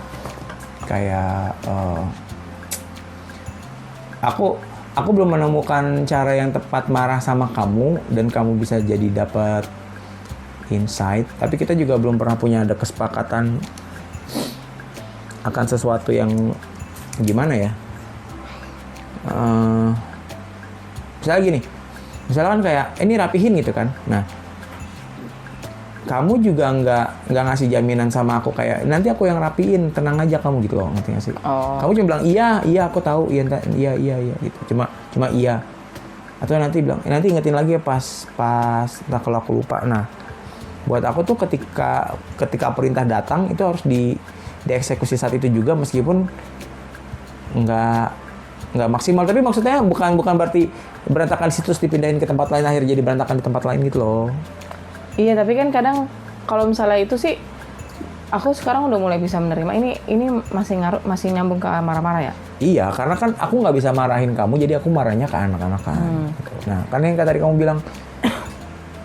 Aku belum menemukan cara yang tepat marah sama kamu dan kamu bisa jadi dapat insight. Tapi kita juga belum pernah punya ada kesepakatan akan sesuatu yang gimana ya? Misalnya gini, misalkan kayak ini rapihin gitu kan. Nah, kamu juga nggak ngasih jaminan sama aku kayak nanti aku yang rapiin, tenang aja kamu gitu loh, ngerti nggak sih? Kamu cuma bilang iya aku tahu, iya gitu, cuma iya. Atau nanti bilang nanti ingetin lagi ya pas entah kalau aku lupa. Nah, buat aku tuh ketika perintah datang itu harus dieksekusi saat itu juga meskipun nggak maksimal, tapi maksudnya bukan berarti berantakan situs dipindahin ke tempat lain akhirnya jadi berantakan di tempat lain gitu loh. Iya, tapi kan kadang kalau misalnya itu sih aku sekarang udah mulai bisa menerima ini masih nyambung ke marah-marah ya. Iya, karena kan aku nggak bisa marahin kamu, jadi aku marahnya ke anak-anak kan. Nah, kan yang tadi kamu bilang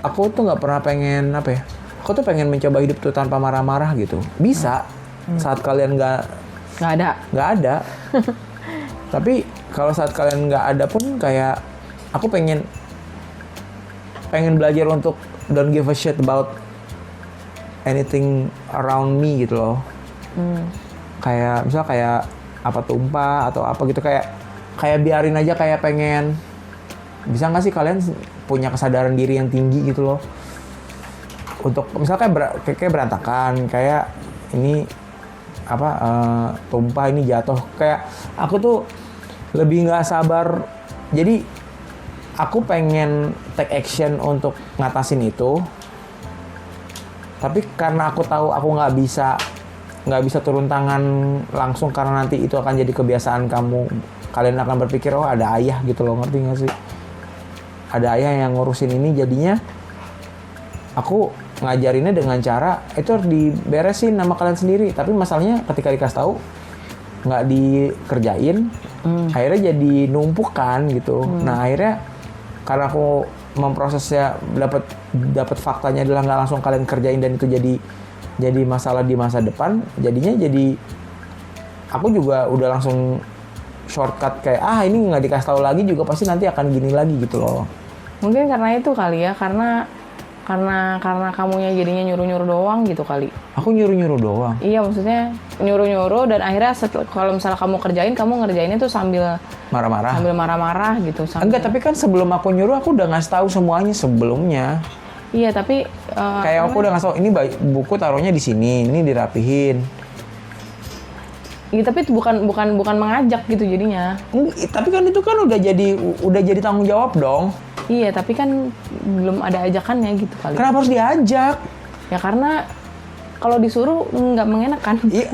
aku tuh nggak pernah pengen apa ya? Aku tuh pengen mencoba hidup tuh tanpa marah-marah gitu. Bisa saat kalian nggak ada. Tapi kalau saat kalian nggak ada pun kayak aku pengen belajar untuk don't give a shit about anything around me gitu loh. Kayak misalnya kayak apa tumpah atau apa gitu, kayak biarin aja, kayak pengen bisa nggak sih kalian punya kesadaran diri yang tinggi gitu loh. Untuk misalnya kayak berantakan, kayak ini tumpah, ini jatuh, kayak aku tuh lebih nggak sabar. Jadi aku pengen take action untuk ngatasin itu, tapi karena aku tahu aku nggak bisa turun tangan langsung karena nanti itu akan jadi kebiasaan kalian akan berpikir oh ada ayah gitu loh, ngerti nggak sih? Ada ayah yang ngurusin ini, jadinya aku ngajarinnya dengan cara itu harus diberesin sama kalian sendiri. Tapi masalahnya ketika dikasih tahu nggak dikerjain, akhirnya jadi numpuk kan gitu. Nah akhirnya karena aku memprosesnya dapat faktanya adalah nggak langsung kalian kerjain dan itu jadi masalah di masa depan, jadinya jadi aku juga udah langsung shortcut kayak ini nggak dikasih tahu lagi juga pasti nanti akan gini lagi gitu loh. Mungkin karena itu kali ya, karena kamunya jadinya nyuruh-nyuruh doang gitu kali. Aku nyuruh-nyuruh doang? Iya, maksudnya nyuruh-nyuruh dan akhirnya kalau misalnya kamu ngerjainnya tuh sambil marah-marah gitu. Enggak, tapi kan sebelum aku nyuruh aku udah ngasih tahu semuanya sebelumnya. Iya, tapi kayak aku udah ngasih tahu ini buku taruhnya di sini, ini dirapihin. Iya, tapi itu bukan mengajak gitu jadinya. Tapi kan itu kan udah jadi tanggung jawab dong. Iya, tapi kan belum ada ajakannya gitu kali. Kenapa harus diajak? Ya karena kalau disuruh nggak mengenakan. Iya.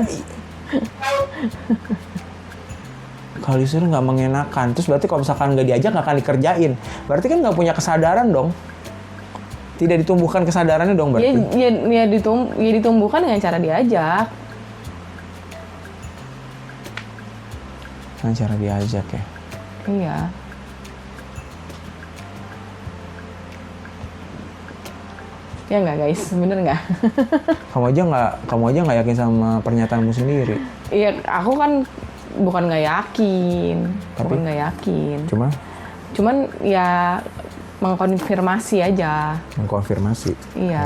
Kalau disuruh nggak mengenakan, terus berarti kalau misalkan nggak diajak nggak akan dikerjain. Berarti kan nggak punya kesadaran dong. Tidak ditumbuhkan kesadarannya dong berarti. Ya ditumbuhkan dengan cara diajak. Dengan cara diajak ya? Iya. Ya nggak guys, bener nggak? Kamu aja nggak yakin sama pernyataanmu sendiri. Iya, aku kan bukan nggak yakin. Tapi bukan nggak yakin. Cuma Cuman ya mengkonfirmasi aja. Mengkonfirmasi. Iya.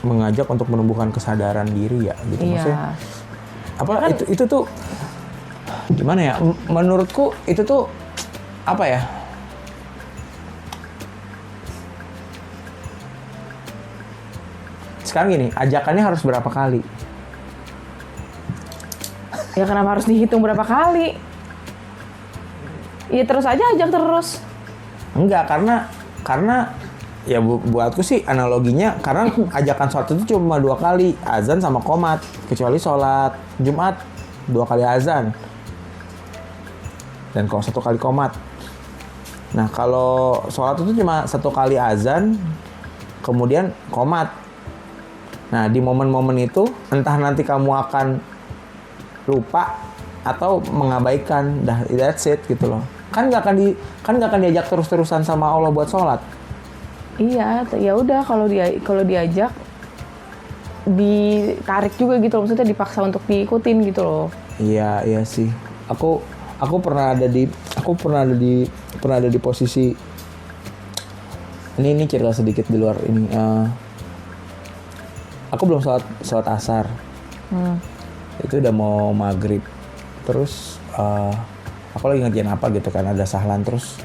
Mengajak untuk menumbuhkan kesadaran diri ya gitu. Iya. Maksudnya apa kan, itu tuh gimana ya? Menurutku itu tuh apa ya? Sekarang gini, ajakannya harus berapa kali? Ya kenapa harus dihitung berapa kali? Ya terus aja ajak terus. Enggak, karena ya buatku sih analoginya karena ajakan sholat itu cuma 2 kali, azan sama qomat, kecuali sholat Jumat 2 kali azan dan kalau 1 kali qomat. Nah kalau sholat itu cuma 1 kali azan kemudian qomat. Nah di momen-momen itu entah nanti kamu akan lupa atau mengabaikan, that's it gitu loh. Kan nggak akan diajak terus-terusan sama Allah buat sholat. Iya, ya udah kalau diajak ditarik juga gitu loh, maksudnya dipaksa untuk diikutin gitu loh. Iya sih. Aku pernah ada di posisi ini cerita sedikit di luar ini. Aku belum sholat asar. Itu udah mau maghrib. Terus aku lagi ngerjain apa gitu kan, ada sahlan terus.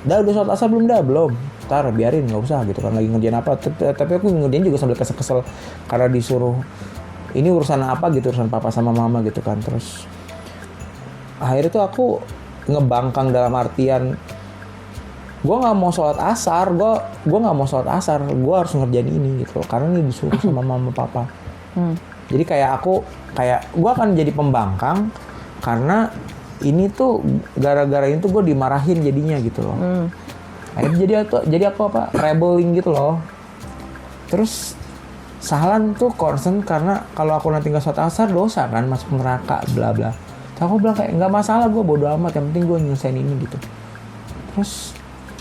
Udah sholat asar belum? Ntar biarin, nggak usah gitu kan, lagi ngerjain apa. Tapi aku ngerjain juga sambil kesel-kesel karena disuruh ini urusan apa gitu, urusan papa sama mama gitu kan. Terus akhirnya tuh aku ngebangkang dalam artian gue nggak mau sholat asar, gue nggak mau sholat asar, gue harus ngerjain ini gitu karena ini disuruh sama mama papa. Jadi kayak gue akan jadi pembangkang karena ini tuh gara-gara ini tuh gue dimarahin jadinya gitu loh. Akhirnya jadi aku rebelling gitu loh. Terus Sahlan tuh concern karena kalau aku nanti nggak sholat asar dosa kan, masuk neraka bla bla. Terus aku bilang kayak nggak masalah, gue bodo amat, yang penting gue nyelesain ini gitu. Terus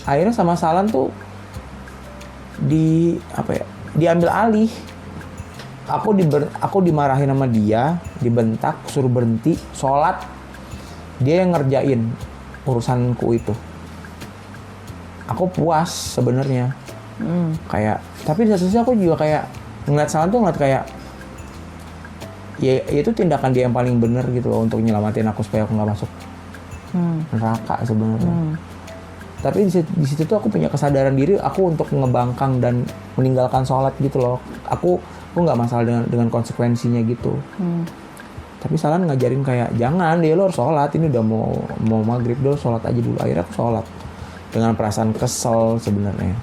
akhirnya sama Sahlan tuh diambil alih. Aku dimarahin sama dia, dibentak, suruh berhenti sholat. Dia yang ngerjain urusanku itu. Aku puas sebenarnya. Kayak, tapi di satu sisi aku juga kayak ngeliat Sahlan tuh kayak ya itu tindakan dia yang paling benar gitu loh untuk nyelamatin aku supaya aku nggak masuk neraka sebenarnya. Tapi di situ tuh aku punya kesadaran diri aku untuk ngebangkang dan meninggalkan sholat gitu loh. Aku nggak masalah dengan konsekuensinya gitu. Tapi Sahlan ngajarin kayak jangan, dia lo harus sholat, ini udah mau maghrib, dulu sholat aja dulu. Akhirnya aku sholat dengan perasaan kesel sebenarnya.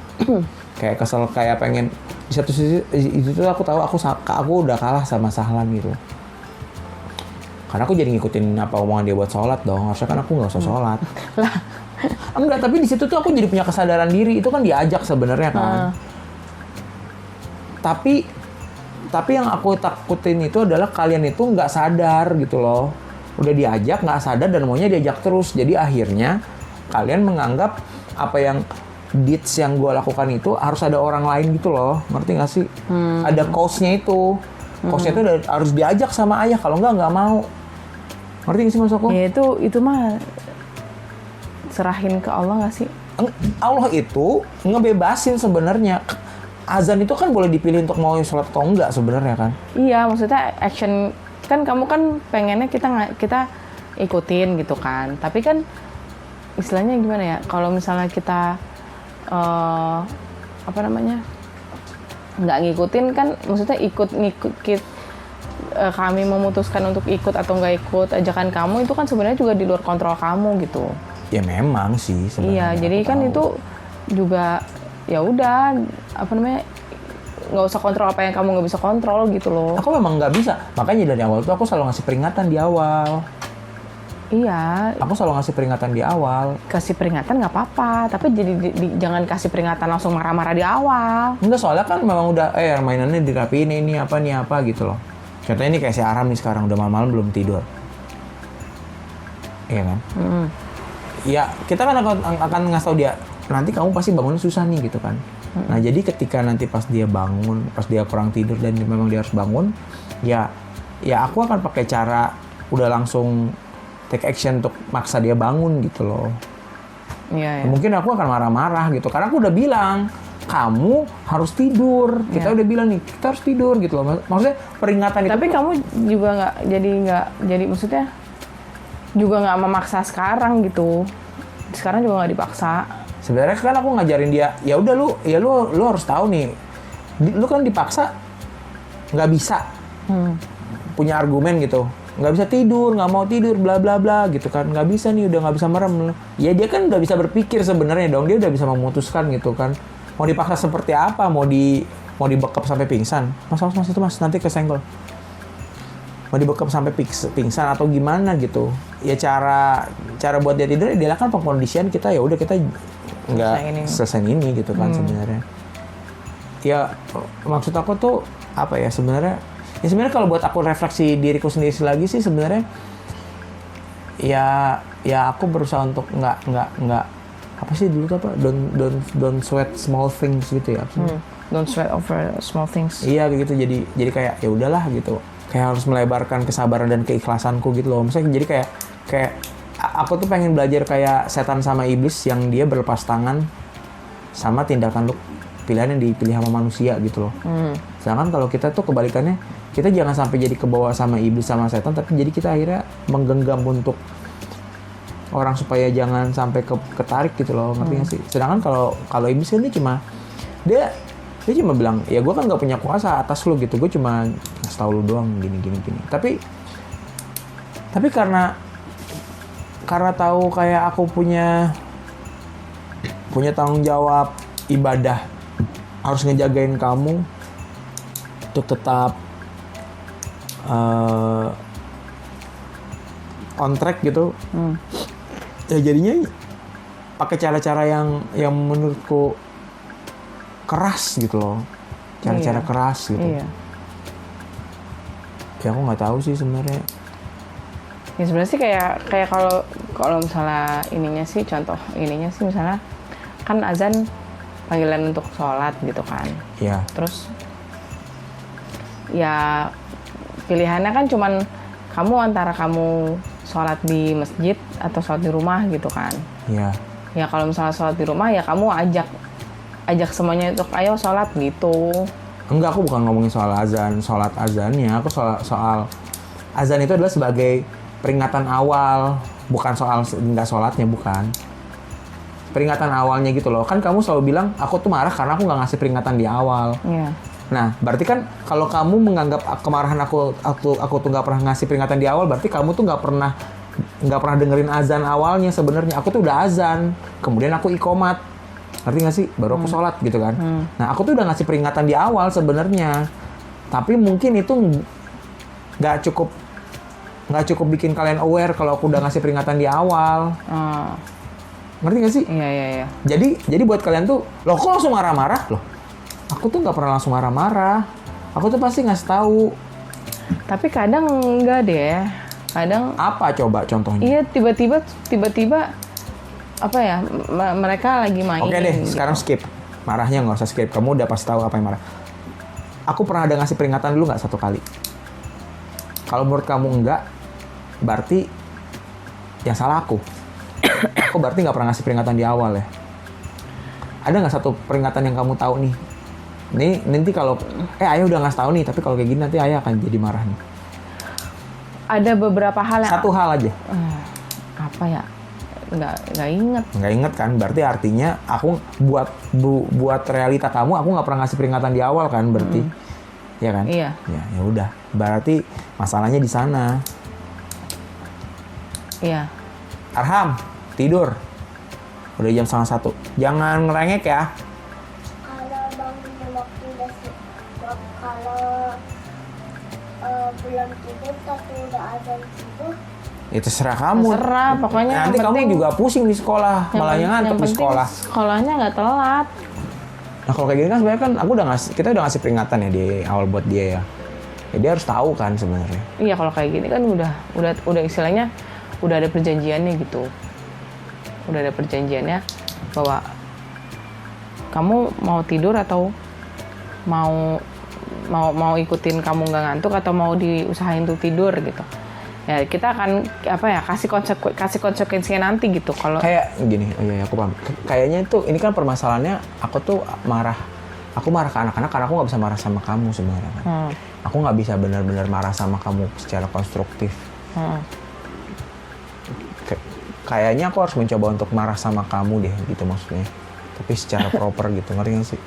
Kayak kesel, kayak pengen di satu sisi itu tuh aku tahu aku udah kalah sama Sahlan gitu. Karena aku jadi ngikutin apa omongan dia buat sholat dong. Harusnya kan aku nggak usah sholat. Enggak, tapi di situ tuh aku jadi punya kesadaran diri. Itu kan diajak sebenarnya kan. Tapi yang aku takutin itu adalah kalian itu nggak sadar gitu loh. Udah diajak nggak sadar dan maunya diajak terus. Jadi akhirnya kalian menganggap apa yang deeds yang gue lakukan itu harus ada orang lain gitu loh. Ngerti nggak sih? Ada cause-nya itu. Cause-nya itu harus diajak sama ayah. Kalau nggak mau. Ngerti nggak sih maksud aku? Ya itu mah serahin ke Allah nggak sih? Allah itu ngebebasin sebenarnya. Azan itu kan boleh dipilih untuk mau sholat atau enggak sebenarnya kan? Iya, maksudnya action kan kamu kan pengennya kita ikutin gitu kan. Tapi kan istilahnya gimana ya? Kalau misalnya kita nggak ngikutin kan, maksudnya kami memutuskan untuk ikut atau nggak ikut ajakan kamu itu kan sebenarnya juga di luar kontrol kamu gitu. Ya memang sih sebenarnya. Iya, jadi kan itu juga ya udah nggak usah kontrol apa yang kamu nggak bisa kontrol gitu loh. Aku memang nggak bisa, makanya dari awal tuh aku selalu ngasih peringatan di awal. Iya. Aku selalu ngasih peringatan di awal. Kasih peringatan nggak apa-apa, tapi jadi jangan kasih peringatan langsung marah-marah di awal. Enggak, soalnya kan memang udah mainannya dirapiin ini apa gitu loh. Contohnya ini kayak si Aram nih sekarang udah malam-malam belum tidur. Iya kan? Ya kita kan akan ngasih tau dia nanti kamu pasti bangunnya susah nih gitu kan. Nah jadi ketika nanti pas dia bangun, pas dia kurang tidur dan memang dia harus bangun, ya aku akan pakai cara udah langsung take action untuk maksa dia bangun gitu loh. Iya, iya. Mungkin aku akan marah-marah gitu, karena aku udah bilang kamu harus tidur. Kita udah bilang nih, kita harus tidur gitu loh. Maksudnya peringatan itu. Tapi kamu juga nggak jadi maksudnya juga nggak memaksa sekarang gitu. Sekarang juga nggak dipaksa. Sebenarnya kan aku ngajarin dia, ya udah lu harus tahu nih, lu kan dipaksa nggak bisa punya argumen gitu, nggak bisa tidur, nggak mau tidur, bla bla bla gitu kan, nggak bisa nih, udah nggak bisa merem. Ya dia kan udah bisa berpikir sebenarnya dong, dia udah bisa memutuskan gitu kan. Mau dipaksa seperti apa? Mau dibekap sampai pingsan? Mas itu mas nanti kesenggol. Mau dibekap sampai pingsan atau gimana gitu? Ya cara buat dia tidur, dia kan pengkondisian kita, ya udah kita nggak selesai ini gitu kan sebenarnya. Ya maksud aku tuh apa ya sebenarnya? Ya sebenarnya kalau buat aku refleksi diriku sendiri lagi sih sebenarnya ya aku berusaha untuk nggak apa sih dulu tuh apa don't sweat small things gitu ya. Don't sweat over small things. Iya gitu, jadi kayak ya udahlah gitu, kayak harus melebarkan kesabaran dan keikhlasanku gitu loh. Misalnya jadi kayak aku tuh pengen belajar kayak setan sama iblis yang dia berlepas tangan sama tindakan pilihan yang dipilih sama manusia gitu loh. Sedangkan kalau kita tuh kebalikannya, kita jangan sampai jadi kebawa sama iblis sama setan, tapi jadi kita akhirnya menggenggam untuk orang supaya jangan sampai ketarik gitu loh, ngerti nggak sih? Sedangkan kalau iblis kan dia cuma bilang, ya gue kan nggak punya kuasa atas lu gitu, gue cuma ngasih tau lu doang gini. Tapi karena tahu kayak aku punya tanggung jawab ibadah, harus ngejagain kamu untuk tetap on track gitu. Ya jadinya pakai cara-cara yang menurutku keras gitu loh, cara-cara keras gitu. Iya. Ya aku nggak tahu sih sebenarnya. Ya sebenarnya sih kayak kalau misalnya contoh ininya sih misalnya kan azan panggilan untuk sholat gitu kan. Iya. Terus ya pilihannya kan cuman kamu antara kamu sholat di masjid atau sholat di rumah gitu kan. Iya. Ya kalau misalnya sholat di rumah ya kamu ajak semuanya untuk ayo sholat gitu. Enggak, aku bukan ngomongin soal sholat azannya. Aku soal azan itu adalah sebagai peringatan awal, bukan soal nggak sholatnya, bukan. Peringatan awalnya gitu loh. Kan kamu selalu bilang aku tuh marah karena aku nggak ngasih peringatan di awal. Iya. Nah, berarti kan kalau kamu menganggap kemarahan aku tuh nggak pernah ngasih peringatan di awal, berarti kamu tuh nggak pernah dengerin azan awalnya sebenarnya. Aku tuh udah azan, kemudian aku iqomat, ngerti nggak sih? Baru aku sholat gitu kan. Nah, aku tuh udah ngasih peringatan di awal sebenarnya, tapi mungkin itu nggak cukup bikin kalian aware kalau aku udah ngasih peringatan di awal. Ngerti nggak sih? Iya. Jadi buat kalian tuh, loh kok langsung marah-marah loh? Aku tuh nggak pernah langsung marah-marah. Aku tuh pasti ngasih tahu. Tapi kadang enggak deh. Kadang apa coba contohnya? iya tiba-tiba apa ya? Mereka lagi main. Oke deh, gitu. sekarang skip. Marahnya nggak usah skip. Kamu udah pasti tahu apa yang marah. Aku pernah ada ngasih peringatan dulu nggak 1 kali? Kalau menurut kamu enggak, berarti yang salah aku. Aku berarti nggak pernah ngasih peringatan di awal ya. Ada nggak satu peringatan yang kamu tahu nih? Nih nanti kalau ayah udah ngasih tahu nih, tapi kalau kayak gini nanti ayah akan jadi marah nih. Ada beberapa hal yang Satu hal aja. Apa ya? Nggak inget. Nggak inget kan? Berarti artinya aku buat realita kamu, aku nggak pernah ngasih peringatan di awal kan? Berarti, ya kan? Iya. Ya udah. Berarti masalahnya di sana. Iya. Arham, tidur. Udah jam 1:30. Jangan ngerengek ya. Kalau bangun di waktu kalau belum tidur tapi udah azan subuh, Ya terserah kamu. Terserah, pokoknya Nanti yang kamu penting- juga pusing di sekolah, malah yang ngantuk di sekolah. Sekolahnya nggak telat. Nah kalau kayak gini kan sebenarnya kan kita udah ngasih peringatan ya di awal buat dia ya. Ya dia harus tahu kan sebenarnya. Iya kalau kayak gini kan udah istilahnya udah ada perjanjiannya gitu. Udah ada perjanjiannya bahwa kamu mau tidur atau mau ikutin kamu nggak ngantuk atau mau diusahain tuh tidur gitu. ya kita akan kasih konsekuensinya nanti gitu kalau kayak gini. Oh iya, aku paham. Kayaknya itu ini kan permasalahannya aku tuh aku marah ke anak-anak karena aku nggak bisa marah sama kamu sebenarnya kan. Aku nggak bisa benar-benar marah sama kamu secara konstruktif. Kayaknya aku harus mencoba untuk marah sama kamu deh gitu maksudnya, tapi secara proper gitu, ngerti nggak sih?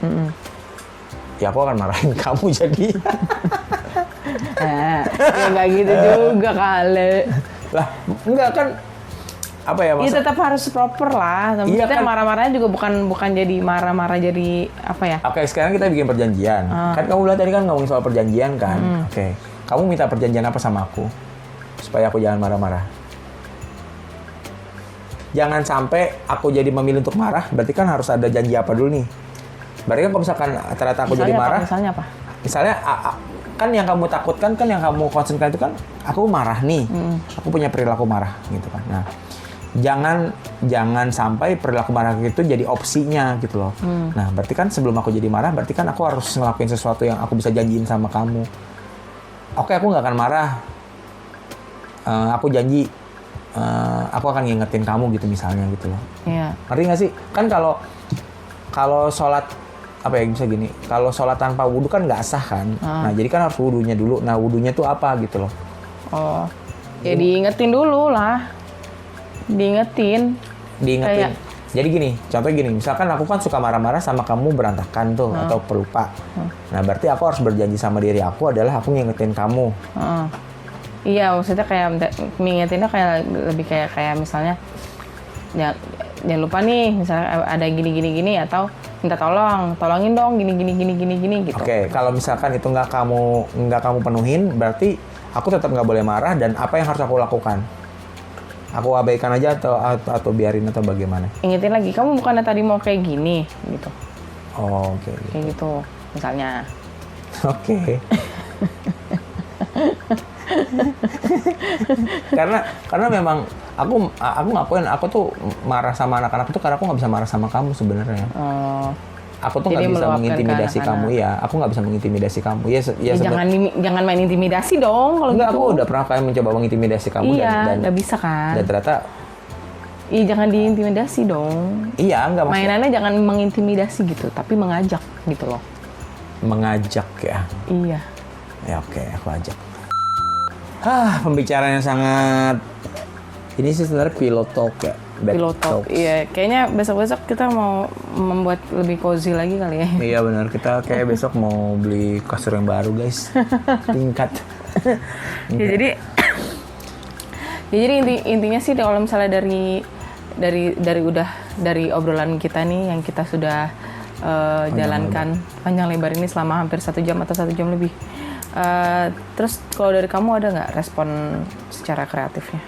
Ya aku akan marahin kamu jadi. ya nggak gitu juga kali. Lah enggak kan apa ya Iya maksud? tetap harus proper lah. Iya, Maksudnya kan? marah-marahnya juga bukan jadi marah-marah jadi apa ya? Oke, sekarang kita bikin perjanjian. Kan kamu bilang tadi kan ngomongin soal perjanjian kan? Oke. Kamu minta perjanjian apa sama aku? Supaya aku jangan marah-marah. Jangan sampai aku jadi memilih untuk marah, berarti kan harus ada janji apa dulu nih. Berarti kan kalau misalkan ternyata aku jadi marah. Misalnya apa? Misalnya kan yang kamu takutkan kan yang kamu concernkan itu kan aku marah nih. Aku punya perilaku marah gitu kan. Nah, jangan sampai perilaku marah itu jadi opsinya gitu loh. Nah, berarti kan sebelum aku jadi marah, berarti kan aku harus ngelakuin sesuatu yang aku bisa janjiin sama kamu. Oke, aku nggak akan marah. Aku janji aku akan ngingetin kamu gitu misalnya gitu loh. Iya. Ngerti nggak sih? Kan kalau sholat apa ya bisa gini, kalau sholat tanpa wudhu kan nggak sah kan. Nah jadi kan harus wudhunya dulu. Nah wudhunya tuh apa gitu loh? Oh, ya diingetin dulu lah. Diingetin. Kayak... Jadi gini, contohnya gini, misalkan aku kan suka marah-marah sama kamu berantakan tuh atau pelupa. Nah berarti aku harus berjanji sama diri aku adalah aku ngingetin kamu. Iya, maksudnya kayak mengingetinnya kayak lebih kayak misalnya ya jangan lupa nih, misalnya ada gini atau minta tolongin dong gini gitu. Oke, kalau misalkan itu nggak kamu penuhin, berarti aku tetap nggak boleh marah dan apa yang harus aku lakukan? Aku abaikan aja atau biarin atau bagaimana? Ingetin lagi, kamu bukannya tadi mau kayak gini gitu. Oh, oke. Kayak gitu, misalnya. Oke. karena memang aku ngakuin aku tuh marah sama anak-anak itu karena aku nggak bisa marah sama kamu sebenarnya. Aku tuh nggak bisa mengintimidasi kamu ya. Aku nggak bisa mengintimidasi kamu ya. Jangan main intimidasi dong kalau enggak, gitu. Aku udah pernah kayak mencoba mengintimidasi kamu dan nggak bisa kan. Dan ternyata jangan diintimidasi dong. Iya, enggak maksudnya. Mainannya jangan mengintimidasi gitu, tapi mengajak gitu loh. Mengajak ya. Iya. Ya oke, aku ajak. Pembicaraan yang sangat ini sih sebenarnya pillow talk ya. Pillow talk. Iya, kayaknya besok-besok kita mau membuat lebih cozy lagi kali ya. Iya benar, kita kayak besok mau beli kasur yang baru guys. Tingkat. Ya jadi intinya sih kalau misalnya dari obrolan kita nih yang kita sudah jalankan panjang lebar ini selama hampir 1 jam atau 1 jam lebih. Terus kalau dari kamu ada nggak respon secara kreatifnya?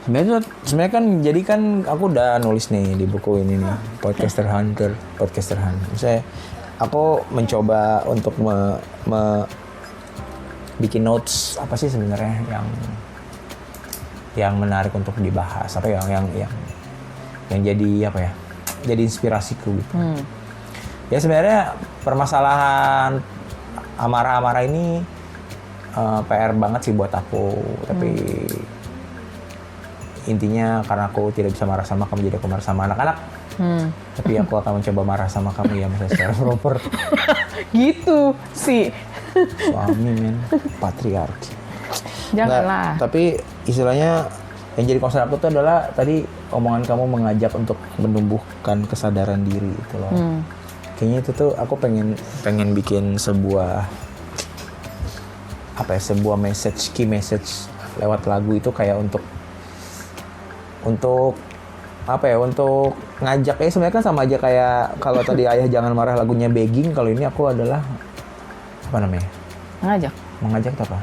Sebenarnya kan jadi kan aku udah nulis nih di buku ini nih, Podcaster Hunter. Misalnya aku mencoba untuk bikin notes apa sih sebenarnya yang menarik untuk dibahas, apa yang jadi apa ya? Jadi inspirasiku gitu. Ya sebenarnya permasalahan amarah-amarah ini PR banget sih buat aku, tapi intinya karena aku tidak bisa marah sama kamu, jadi aku marah sama anak-anak. Tapi aku akan mencoba marah sama kamu ya, misalnya secara proper. Gitu sih. Suami men, patriarki. Janganlah. Tapi istilahnya yang jadi concern aku tuh adalah tadi omongan kamu mengajak untuk menumbuhkan kesadaran diri itu loh. Kayaknya itu tuh aku pengen bikin sebuah key message lewat lagu itu kayak untuk ngajak ya, sebenarnya kan sama aja kayak kalau tadi Ayah Jangan Marah lagunya Begging, kalau ini aku adalah apa namanya? Mengajak itu apa?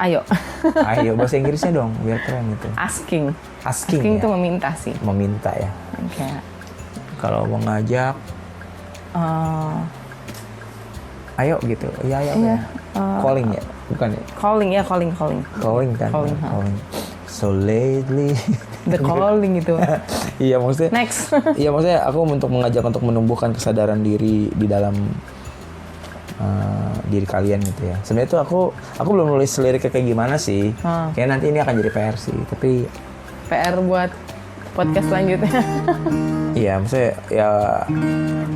Ayo bahasa Inggrisnya dong biar keren gitu. Asking ya? itu meminta sih. Meminta ya. Okay. Kalau mengajak ayo gitu. Iya. Calling ya? Bukan ya? Calling kan. Calling. So lately. The calling itu. Iya maksudnya. Next. Iya maksudnya aku untuk mengajak untuk menumbuhkan kesadaran diri di dalam diri kalian gitu ya. Sebenarnya tuh aku belum nulis liriknya kayak gimana sih. Kayak nanti ini akan jadi PR sih, tapi PR buat podcast selanjutnya. iya, maksudnya ya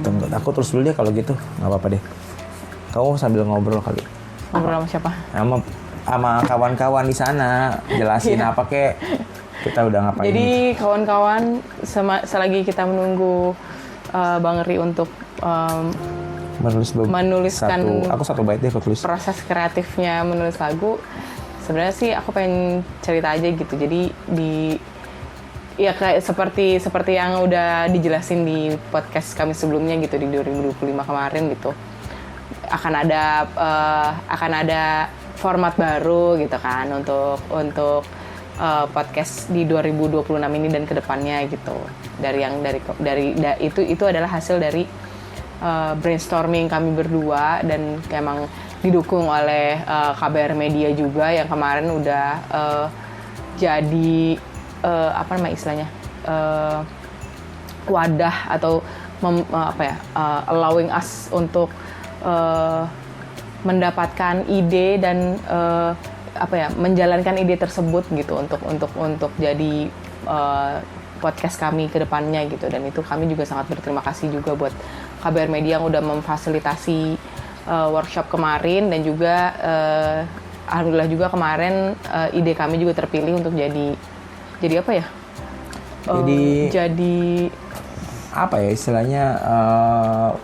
tunggu aku terus dulu deh kalau gitu, nggak apa-apa deh. Kamu sambil ngobrol kali. Ngobrol sama siapa? Sama kawan-kawan di sana, jelasin apa kek. Kita udah ngapain. Jadi kawan-kawan, selagi kita menunggu Bang Ri untuk menuliskan aku satu bait deh aku tulis. Proses kreatifnya menulis lagu. Sebenarnya sih aku pengen cerita aja gitu. Jadi ya kayak seperti yang udah dijelasin di podcast kami sebelumnya gitu di 2025 kemarin gitu. Akan ada format baru gitu kan untuk podcast di 2026 ini dan kedepannya gitu. Itu adalah hasil dari brainstorming kami berdua dan emang didukung oleh KBR Media juga yang kemarin udah jadi wadah atau allowing us untuk mendapatkan ide dan menjalankan ide tersebut gitu untuk jadi podcast kami ke depannya gitu. Dan itu kami juga sangat berterima kasih juga buat KBR Media yang udah memfasilitasi workshop kemarin dan juga alhamdulillah juga kemarin ide kami juga terpilih untuk jadi apa ya? Jadi apa ya istilahnya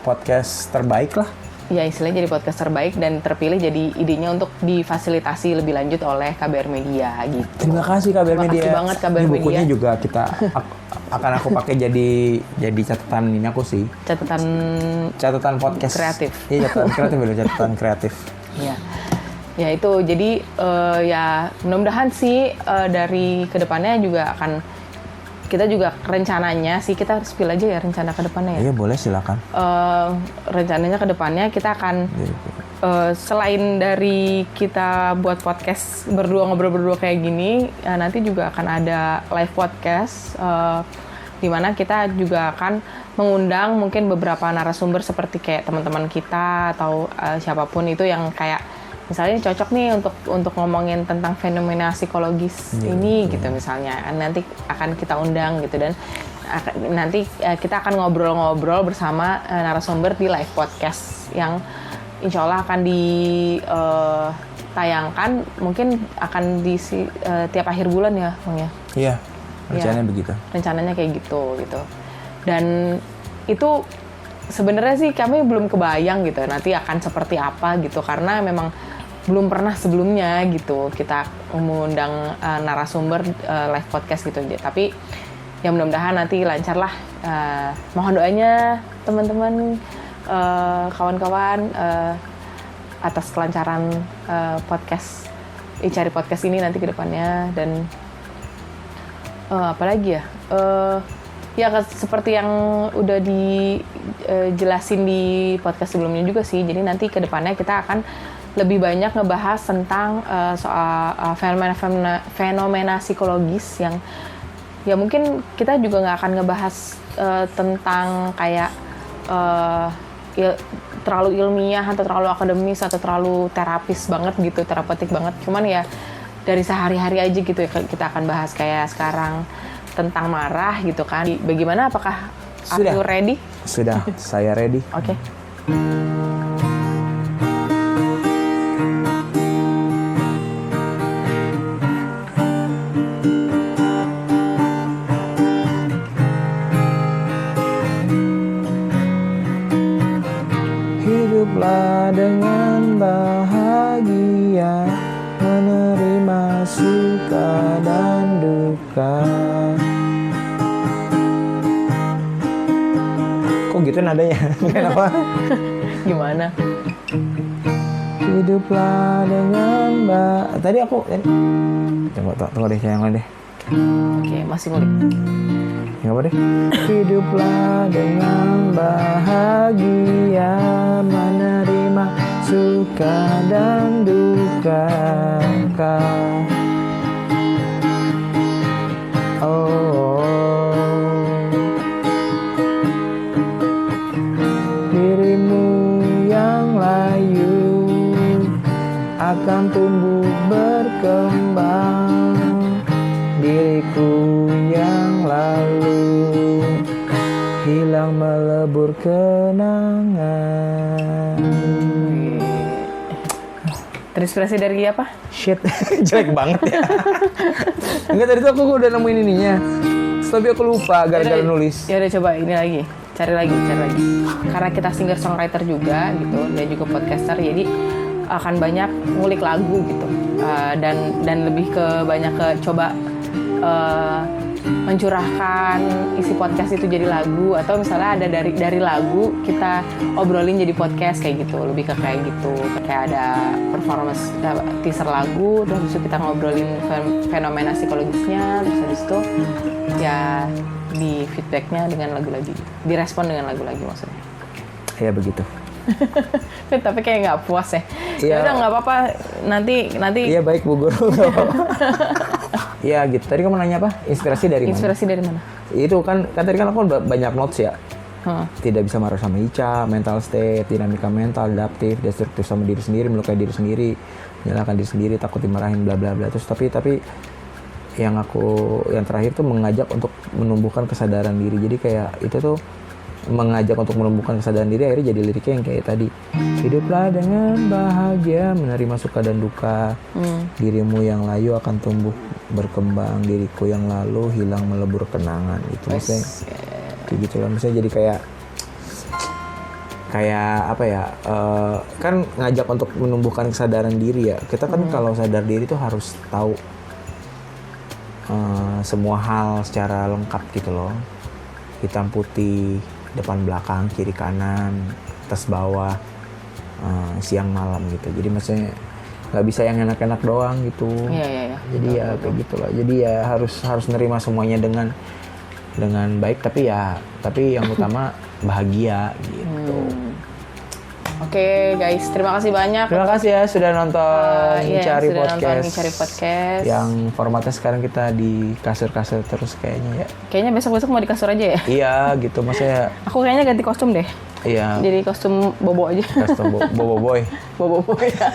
podcast terbaik lah. Ya istilahnya jadi podcast terbaik dan terpilih jadi idenya untuk difasilitasi lebih lanjut oleh KBR Media gitu. Terima kasih KBR Media. Terima kasih banget KBR Media. Bukunya juga akan aku pakai jadi catatan ini aku sih. Catatan podcast. Kreatif. Iya catatan kreatif. Iya. Ya itu jadi ya mudah-mudahan sih dari kedepannya juga akan kita juga rencananya sih kita harus spill aja ya rencana kedepannya ya. Iya boleh silakan. Rencananya kedepannya kita akan selain dari kita buat podcast ngobrol berdua kayak gini, nanti juga akan ada live podcast di mana kita juga akan mengundang mungkin beberapa narasumber seperti kayak teman-teman kita atau siapapun itu yang kayak misalnya cocok nih untuk ngomongin tentang fenomena psikologis ini gitu misalnya. Nanti akan kita undang gitu dan nanti kita akan ngobrol-ngobrol bersama narasumber di live podcast yang insya Allah akan ditayangkan mungkin akan di tiap akhir bulan ya Bang ya? Iya, rencananya begitu. Rencananya kayak gitu. Dan itu sebenarnya sih kami belum kebayang gitu nanti akan seperti apa gitu karena memang belum pernah sebelumnya gitu kita mengundang narasumber live podcast gitu. Tapi ya mudah-mudahan nanti lancar lah. Mohon doanya teman-teman, kawan-kawan atas kelancaran podcast cari podcast ini nanti ke depannya. Dan apalagi ya ya seperti yang udah dijelasin di podcast sebelumnya juga sih. Jadi nanti ke depannya kita akan lebih banyak ngebahas tentang soal fenomena psikologis yang ya mungkin kita juga nggak akan ngebahas tentang kayak terlalu ilmiah atau terlalu akademis atau terlalu terapis banget gitu, terapeutik banget. Cuman ya dari sehari-hari aja gitu ya kita akan bahas kayak sekarang tentang marah gitu kan. Bagaimana, apakah aku ready? Sudah, saya ready. Oke. Hiduplah dengan bahagia, menerima suka dan duka. Kok gitu nadanya? Kenapa? Gimana? Hiduplah dengan tadi aku tunggu deh, yang lain deh. Oke, masih ngulik. Nggak apa deh. Hiduplah dengan bahagia, menerima suka dan duka. Dirimu yang layu melebur kenangan. Terinspirasi dari apa? Shit, jelek banget ya. Enggak, tadi tuh aku udah nemuin ininya. Tapi aku lupa gara-gara nulis. Ya udah coba ini lagi. Cari lagi. Karena kita singer songwriter juga gitu dan juga podcaster, jadi akan banyak ngulik lagu gitu. Dan lebih ke banyak ke coba mencurahkan isi podcast itu jadi lagu, atau misalnya ada dari lagu kita obrolin jadi podcast kayak gitu, lebih ke kayak gitu, kayak ada performance teaser lagu, terus habis itu kita ngobrolin fenomena psikologisnya, terus habis itu ya di feedbacknya dengan lagu lagi, direspon dengan lagu lagi maksudnya. Ya begitu. Tapi kayak nggak puas ya. Iya. Ya udah nggak apa-apa, nanti. Iya baik Bu Guru. Iya gitu. Tadi kamu nanya apa? Inspirasi dari mana? Inspirasi dari mana? Itu kan tadi kan aku banyak notes ya. Tidak bisa marah sama Ica, mental state, dinamika mental, adaptif, destruktif sama diri sendiri, melukai diri sendiri, menyalahkan diri sendiri, takut dimarahin, bla bla bla. Terus tapi yang terakhir tuh mengajak untuk menumbuhkan kesadaran diri. Jadi kayak itu tuh mengajak untuk menumbuhkan kesadaran diri, akhirnya jadi liriknya yang kayak tadi, hiduplah dengan bahagia menerima suka dan duka, dirimu yang layu akan tumbuh berkembang, diriku yang lalu hilang melebur kenangan. Itu misalnya kayak gitu lah, misalnya jadi kayak apa ya, kan ngajak untuk menumbuhkan kesadaran diri ya. Kita kan kalau sadar diri tuh harus tahu semua hal secara lengkap gitu loh, hitam putih, depan belakang, kiri kanan, atas bawah, siang malam gitu. Jadi maksudnya nggak bisa yang enak-enak doang gitu. Iya. Jadi ya kayak gitulah. Jadi ya harus nerima semuanya dengan baik, tapi yang utama bahagia gitu. Oke guys, terima kasih banyak. Terima kasih ya sudah nonton Cari Podcast. Yang formatnya sekarang kita di kasur-kasur terus kayaknya ya. Kayaknya besok-besok mau di kasur aja ya? Iya gitu, maksudnya. Aku kayaknya ganti kostum deh. Iya. Jadi kostum bobo aja. Kostum bobo boy. Bobo boy ya.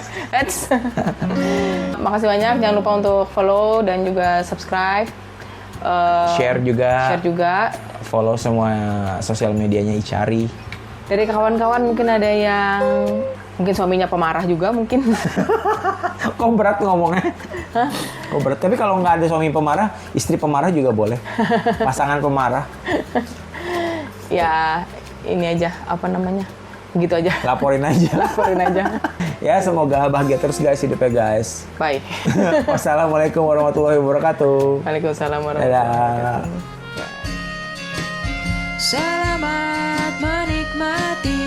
Makasih banyak, jangan lupa untuk follow dan juga subscribe. Share juga. Follow semua sosial medianya Icari. Dari kawan-kawan mungkin ada yang mungkin suaminya pemarah juga mungkin. Kok berat ngomongnya? Hah? Kok berat? Tapi kalau nggak ada suami pemarah, istri pemarah juga boleh. Pasangan pemarah. Ya ini aja, apa namanya? Gitu aja. Laporin aja. Ya semoga bahagia terus guys hidupnya guys. Bye. Wassalamualaikum warahmatullahi wabarakatuh. Waalaikumsalam warahmatullahi wabarakatuh. Selamat menikmati.